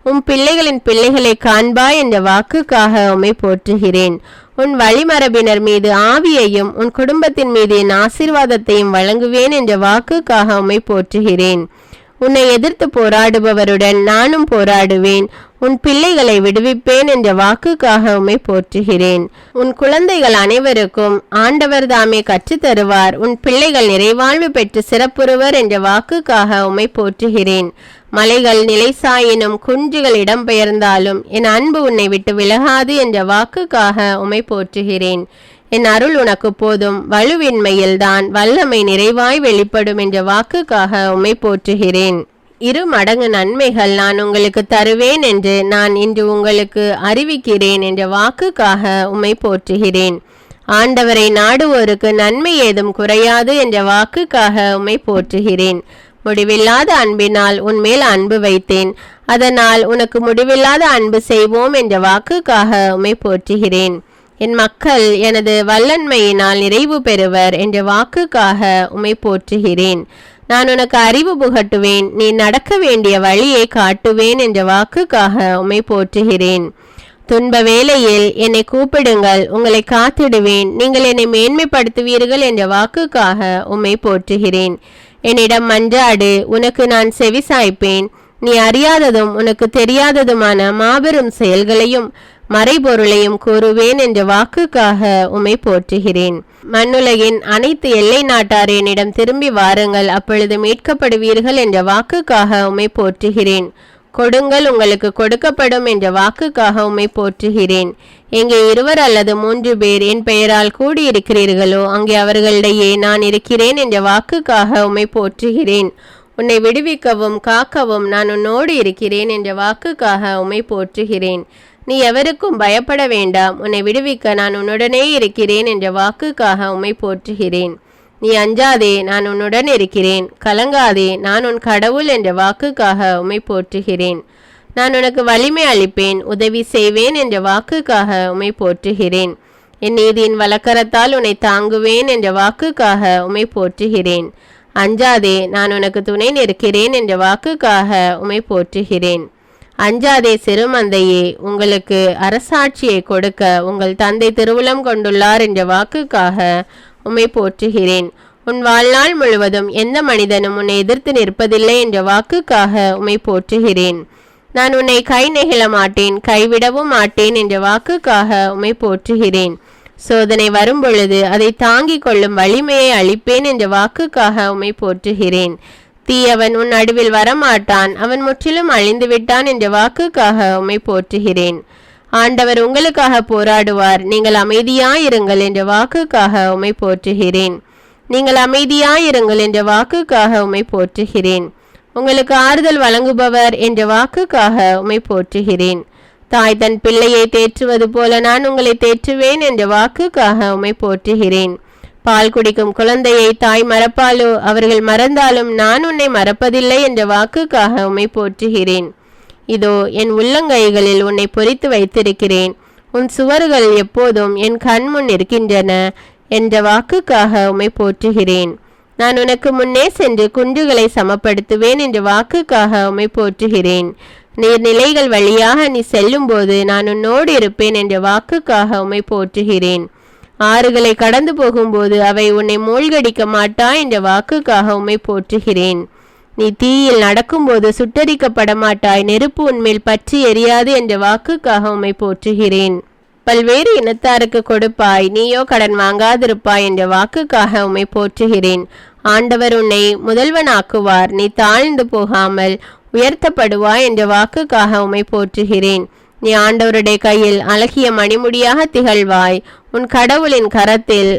[SPEAKER 1] உம் பிள்ளைகளின் பிள்ளைகளை காண்பாய் என்ற வாக்குக்காக உம்மை போற்றுகிறேன். உன் வழிமரபினர் மீது ஆவியையும் உன் குடும்பத்தின் மீது என் ஆசீர்வாதத்தையும் வழங்குவேன் என்ற வாக்குக்காக உம்மை போற்றுகிறேன். உன்னை எதிர்த்து போராடுபவருடன் நானும் போராடுவேன். உன் பிள்ளைகளை விடுவிப்பேன் என்ற வாக்குக்காக உம்மை போற்றுகிறேன். உன் குழந்தைகள் அனைவருக்கும் ஆண்டவர் தாமே கற்றுத்தருவார். உன் பிள்ளைகள் நிறைவாழ்வு பெற்று சிறப்புறுவர் என்ற வாக்குக்காக உம்மை போற்றுகிறேன். மலைகள் நிலைசாயினும் குன்றுகள் இடம்பெயர்ந்தாலும் என் அன்பு உன்னை விட்டு விலகாது என்ற வாக்குக்காக உம்மை போற்றுகிறேன். என் அருள் உனக்கு போதும், வலுவின்மையில்தான் வல்லமை நிறைவாய் வெளிப்படும் என்ற வாக்குக்காக உம்மை போற்றுகிறேன். 2 மடங்கு நன்மைகள் நான் உங்களுக்கு தருவேன் என்று நான் இன்று உங்களுக்கு அறிவிக்கிறேன் என்ற வாக்குக்காக உம்மை போற்றுகிறேன். ஆண்டவரை நாடுவோருக்கு நன்மை ஏதும் குறையாது என்ற வாக்குக்காக உம்மை போற்றுகிறேன். முடிவில்லாத அன்பினால் உன்மேல் அன்பு வைத்தேன், அதனால் உனக்கு முடிவில்லாத அன்பு செய்வோம் என்ற வாக்குக்காக உம்மை போற்றுகிறேன். என் மக்கள் எனது வல்லன்மையினால் நிறைவு பெறுவர் என்ற வாக்குக்காக உம்மை போற்றுகிறேன். நான் உனக்கு அறிவு புகட்டுவேன், நீ நடக்க வேண்டிய வழியை காட்டுவேன் என்ற வாக்குக்காக உம்மை போற்றுகிறேன். துன்ப வேளையில் என்னை கூப்பிடுங்கள், உங்களை காத்திடுவேன், நீங்கள் என்னை மேன்மைப்படுத்துவீர்கள் என்ற வாக்குக்காக உம்மை போற்றுகிறேன். என்னிடம் மன்றாடு, உனக்கு நான் செவிசாய்ப்பேன். நீ அறியாததும் உனக்கு தெரியாததுமான மாபெரும் செயல்களையும் மறைபொருளையும் கூறுவேன் என்ற வாக்குக்காக உம்மை போற்றுகிறேன். மண்ணுலகின் அனைத்து எல்லை நாட்டார் என்னிடம் திரும்பி வாருங்கள், அப்பொழுது மீட்கப்படுவீர்கள் என்ற வாக்குக்காக உம்மை போற்றுகிறேன். கொடுங்கள், உங்களுக்கு கொடுக்கப்படும் என்ற வாக்குக்காக உம்மை போற்றுகிறேன். எங்கே 2 அல்லது 3 பேர் என் பெயரால் கூடியிருக்கிறீர்களோ அங்கே அவர்களிடையே நான் இருக்கிறேன் என்ற வாக்குக்காக உம்மை போற்றுகிறேன். உன்னை விடுவிக்கவும் காக்கவும் நான் உன்னோடு இருக்கிறேன் என்ற வாக்குக்காக உம்மை போற்றுகிறேன். நீ எவருக்கும் பயப்பட வேண்டாம், உன்னை விடுவிக்க நான் உன்னுடனே இருக்கிறேன் என்ற வாக்குக்காக உம்மை போற்றுகிறேன். நீ அஞ்சாதே, நான் உன்னுடன் இருக்கிறேன். கலங்காதே, நான் உன் கடவுள் என்ற வாக்குக்காக உம்மை போற்றுகிறேன். நான் உனக்கு வலிமை அளிப்பேன், உதவி செய்வேன் என்ற வாக்குக்காக உம்மை போற்றுகிறேன். என் நீதியின் வலக்கரத்தால் உன்னை தாங்குவேன் என்ற வாக்குக்காக உம்மை போற்றுகிறேன். அஞ்சாதே, நான் உனக்கு துணை நிற்கிறேன் என்ற வாக்குக்காக உம்மை போற்றுகிறேன். அஞ்சாதே சிறுமந்தையே, உங்களுக்கு அரசாட்சியை கொடுக்க உங்கள் தந்தை திருவுளம் கொண்டுள்ளார் என்ற வாக்குக்காக உம்மை போற்றுகிறேன். உன் வாழ்நாள் முழுவதும் எந்த மனிதனும் உன்னை எதிர்த்து நிற்பதில்லை என்ற வாக்குக்காக உம்மை போற்றுகிறேன். நான் உன்னை கை நெகிழ மாட்டேன், கைவிடவும் மாட்டேன் என்ற வாக்குக்காக உம்மை போற்றுகிறேன். சோதனை வரும்பொழுது அதை தாங்கிக் கொள்ளும் வலிமையை அளிப்பேன் என்ற வாக்குக்காக உம்மை போற்றுகிறேன். தீயவன் உன் நடுவில் வரமாட்டான், அவன் முற்றிலும் அழிந்து விட்டான் என்ற வாக்குக்காக உம்மை போற்றுகிறேன். ஆண்டவர் உங்களுக்காக போராடுவார், நீங்கள் அமைதியாயிருங்கள் என்ற வாக்குக்காக உம்மை போற்றுகிறேன். நீங்கள் அமைதியாயிருங்கள் என்ற வாக்குக்காக உம்மை போற்றுகிறேன். உங்களுக்கு ஆறுதல் வழங்குபவர் என்ற வாக்குக்காக உம்மை போற்றுகிறேன். தாய் தன் பிள்ளையை தேற்றுவது போல நான் உங்களை தேற்றுவேன் என்ற வாக்குக்காக உம்மை போற்றுகிறேன். பால் குடிக்கும் குழந்தையை தாய் மறப்பாலோ, அவர்கள் மறந்தாலும் நான் உன்னை மறப்பதில்லை என்ற வாக்குக்காக உம்மை போற்றுகிறேன். இதோ என் உள்ளங்கைகளில் உன்னை பொறித்து வைத்திருக்கிறேன், உன் சுவர்கள் எப்போதும் என் கண்முன் இருக்கின்றன என்ற வாக்குக்காக உம்மை போற்றுகிறேன். நான் உனக்கு முன்னே சென்று குன்றுகளை சமப்படுத்துவேன் என்ற வாக்குக்காக உம்மை போற்றுகிறேன். நீர்நிலைகள் வழியாக நீ செல்லும் போது நான் உன்னோடு இருப்பேன் என்ற வாக்குக்காக உம்மை போற்றுகிறேன். ஆறுகளை கடந்து போகும்போது அவை உன்னை மூழ்கடிக்க மாட்டா என்ற வாக்குக்காக உம்மை போற்றுகிறேன். நீ தீயில் நடக்கும்போது சுட்டரிக்கப்பட மாட்டாய், நெருப்பு உன்மேல் பற்றி எரியாது என்ற வாக்குக்காக உம்மை போற்றுகிறேன். பல்வேறு இனத்தாருக்கு கொடுப்பாய், நீயோ கடன் வாங்காதிருப்பாய் என்ற வாக்குக்காக உம்மை போற்றுகிறேன். ஆண்டவர் உன்னை முதல்வனாக்குவார், நீ தாழ்ந்து போகாமல் உயர்த்தப்படுவாய் என்ற வாக்குக்காக உம்மை போற்றுகிறேன். நீ ஆண்டவருடைய கையில் அழகிய மணிமுடியாக திகழ்வாய், உன் கடவுளின் கரத்தில்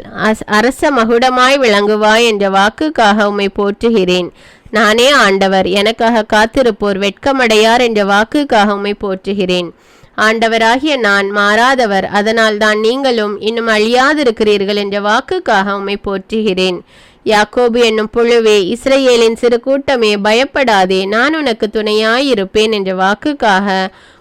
[SPEAKER 1] அரச மகுடமாய் விளங்குவாய் என்ற வாக்குக்காக உம்மை போற்றுகிறேன். நானே ஆண்டவர், எனக்காக காத்திருப்போர் வெட்கமடையார் என்ற வாக்குக்காக உம்மை போற்றுகிறேன். ஆண்டவராகிய நான் மாறாதவர், அதனால் தான் நீங்களும் இன்னும் அழியாதிருக்கிறீர்கள் என்ற வாக்குக்காக உம்மை போற்றுகிறேன். யாக்கோபு என்னும் புழுவே, இஸ்ரவேலின் சிறு கூட்டமே, பயப்படாதே, நான் உனக்கு துணையாயிருப்பேன் என்ற வாக்குக்காக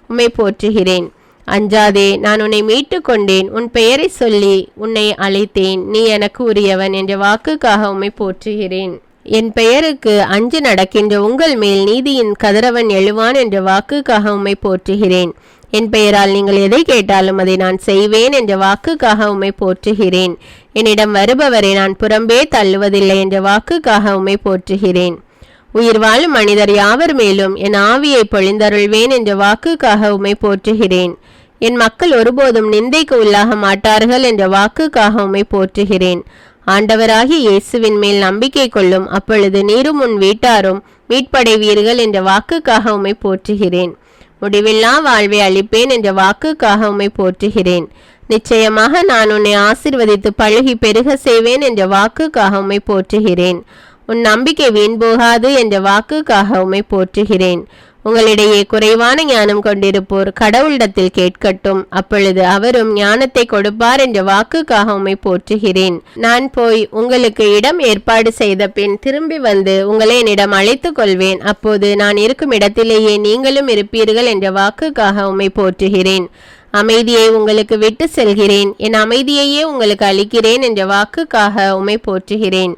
[SPEAKER 1] உம்மை போற்றுகிறேன். அஞ்சாதே, நான் உன்னை மீட்டு கொண்டேன், உன் பெயரை சொல்லி உன்னை அழைத்தேன், நீ எனக்கு உரியவன் என்ற வாக்குக்காக உம்மை போற்றுகிறேன். என் பெயருக்கு அஞ்சு நடக்கின்ற உங்கள் மேல் நீதியின் கதிரவன் எழுவான் என்ற வாக்குக்காக உம்மை போற்றுகிறேன். என் பெயரால் நீங்கள் எதை கேட்டாலும் அதை நான் செய்வேன் என்ற வாக்குக்காக உம்மை போற்றுகிறேன். என்னிடம் வருபவரை நான் புறம்பே தள்ளுவதில்லை என்ற வாக்குக்காக உம்மை போற்றுகிறேன். உயிர் வாழும் மனிதர் யாவர் மேலும் என் ஆவியை பொழிந்தருள்வேன் என்ற வாக்குக்காக உம்மை போற்றுகிறேன். என் மக்கள் ஒருபோதும் நிந்தைக்கு உள்ளாக மாட்டார்கள் என்ற வாக்குக்காக உம்மை போற்றுகிறேன். ஆண்டவராகிய இயேசுவின் மேல் நம்பிக்கை கொள்ளும், அப்பொழுது நீரும் உன் வீட்டாரும் மீட்படைவீர்கள் என்ற வாக்குக்காக உம்மை போற்றுகிறேன். முடிவில்லா வாழ்வை அளிப்பேன் என்ற வாக்குக்காக உம்மை போற்றுகிறேன். நிச்சயமாக நான் உன்னை ஆசீர்வதித்து பழுகி பெருக செய்வேன் என்ற வாக்குக்காக உம்மை போற்றுகிறேன். உன் நம்பிக்கை வீண் போகாது என்ற வாக்குக்காக உம்மை போற்றுகிறேன். உங்களிடையே குறைவான ஞானம் கொண்டிருப்போர் கடவுளிடத்தில் கேட்கட்டும், அப்பொழுது அவரும் ஞானத்தை கொடுப்பார் என்ற வாக்குக்காக உம்மை போற்றுகிறேன். நான் போய் உங்களுக்கு இடம் ஏற்பாடு செய்த பின் திரும்பி வந்து உங்களை என்னிடம் அழைத்து கொள்வேன், அப்போது நான் இருக்கும் இடத்திலேயே நீங்களும் இருப்பீர்கள் என்ற வாக்குக்காக உம்மை போற்றுகிறேன். அமைதியை உங்களுக்கு விட்டு செல்கிறேன், என் அமைதியையே உங்களுக்கு அளிக்கிறேன் என்ற வாக்குக்காக உம்மை போற்றுகிறேன்.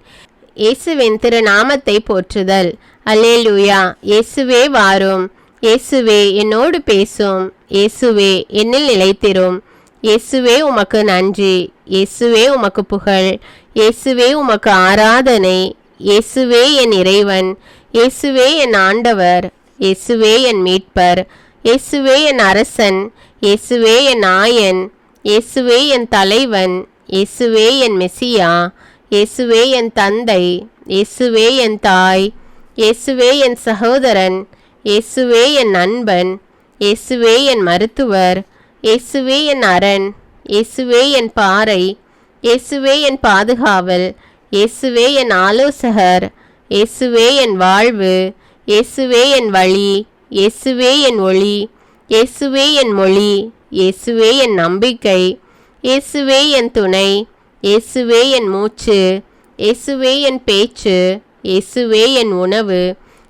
[SPEAKER 1] இயேசுவின் திருநாமத்தை போற்றுதல். அல்லேலூயா. இயேசுவே வாரும். இயேசுவே என்னோடு பேசும். இயேசுவே என்னில் நிலைத்திரும். இயேசுவே உமக்கு நன்றி. இயேசுவே உமக்கு புகழ். இயேசுவே உமக்கு ஆராதனை. இயேசுவே என் இறைவன். இயேசுவே என் ஆண்டவர். இயேசுவே என் மீட்பர். இயேசுவே என் அரசன். இயேசுவே என் ஆயன். இயேசுவே என் தலைவன். இயேசுவே என் மெசியா. இயேசுவே என் தந்தை. இயேசுவே என் தாய். இயேசுவே என் சகோதரன். இயேசுவே என் நண்பன். இயேசுவே என் மருத்துவர். இயேசுவே என் அரண். இயேசுவே என் பாறை. இயேசுவே என் பாதுகாவல். இயேசுவே என் ஆலோசகர். இயேசுவே என் வாழ்வு. இயேசுவே என் வழி. இயேசுவே என் ஒளி. இயேசுவே என் மொழி. இயேசுவே என் நம்பிக்கை. இயேசுவே என் துணை. இயேசுவே என் மூச்சு. இயேசுவே என் பேச்சு. இயேசுவே என் உணவு.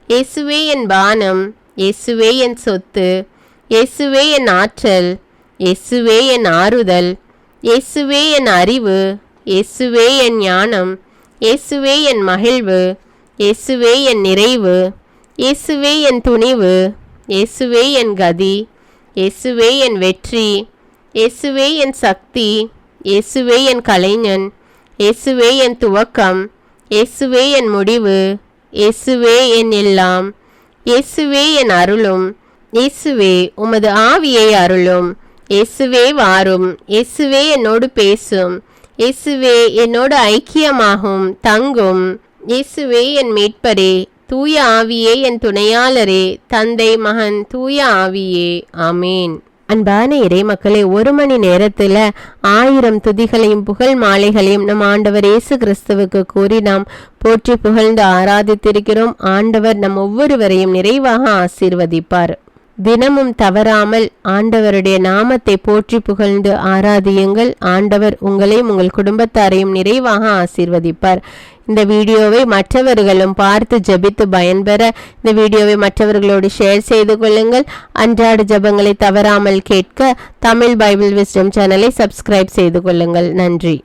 [SPEAKER 1] இயேசுவே என் பானம். இயேசுவே என் சொத்து. இயேசுவே என் ஆற்றல். இயேசுவே என் ஆறுதல். இயேசுவே என் அறிவு. இயேசுவே என் ஞானம். இயேசுவே என் மகிழ்வு. இயேசுவே என் நிறைவு. இயேசுவே என் துணிவு. இயேசுவே என் கதி. இயேசுவே என் வெற்றி. இயேசுவே என் சக்தி. இயேசுவே என் கலைஞன். இயேசுவே என் துவக்கம். இயேசுவே என் முடிவு. இயேசுவே என் எல்லாம். இயேசுவே என் அருளும். இயேசுவே உமது ஆவியை அருளும். இயேசுவே வாரும். இயேசுவே என்னோடு பேசும். இயேசுவே என்னோடு ஐக்கியமாகும் தங்கும். இயேசுவே என் மீட்பரே. தூய ஆவியே என் துணையாளரே. தந்தை மகன் தூய ஆவியே. ஆமேன். அன்பான இறை மக்களே, 1 மணி நேரத்தில் 1000 துதிகளையும் புகழ் மாலைகளையும் நம் ஆண்டவர் இயேசு கிறிஸ்துவுக்கு கூறி நாம் போற்றி புகழ்ந்து ஆராதித்திருக்கிறோம். ஆண்டவர் நம் ஒவ்வொருவரையும் நிறைவாக ஆசீர்வதிப்பார். தினமும் தவறாமல் ஆண்டவருடைய நாமத்தை போற்றி புகழ்ந்து ஆராதியுங்கள். ஆண்டவர் உங்களையும் உங்கள் குடும்பத்தாரையும் நிறைவாக ஆசீர்வதிப்பார். இந்த வீடியோவை மற்றவர்களும் பார்த்து ஜெபித்து பயன்பெற இந்த வீடியோவை மற்றவர்களோடு ஷேர் செய்து கொள்ளுங்கள். அன்றாட ஜெபங்களை தவறாமல் கேட்க தமிழ் பைபிள் விஸ்டம் சேனலை சப்ஸ்கிரைப் செய்து கொள்ளுங்கள். நன்றி.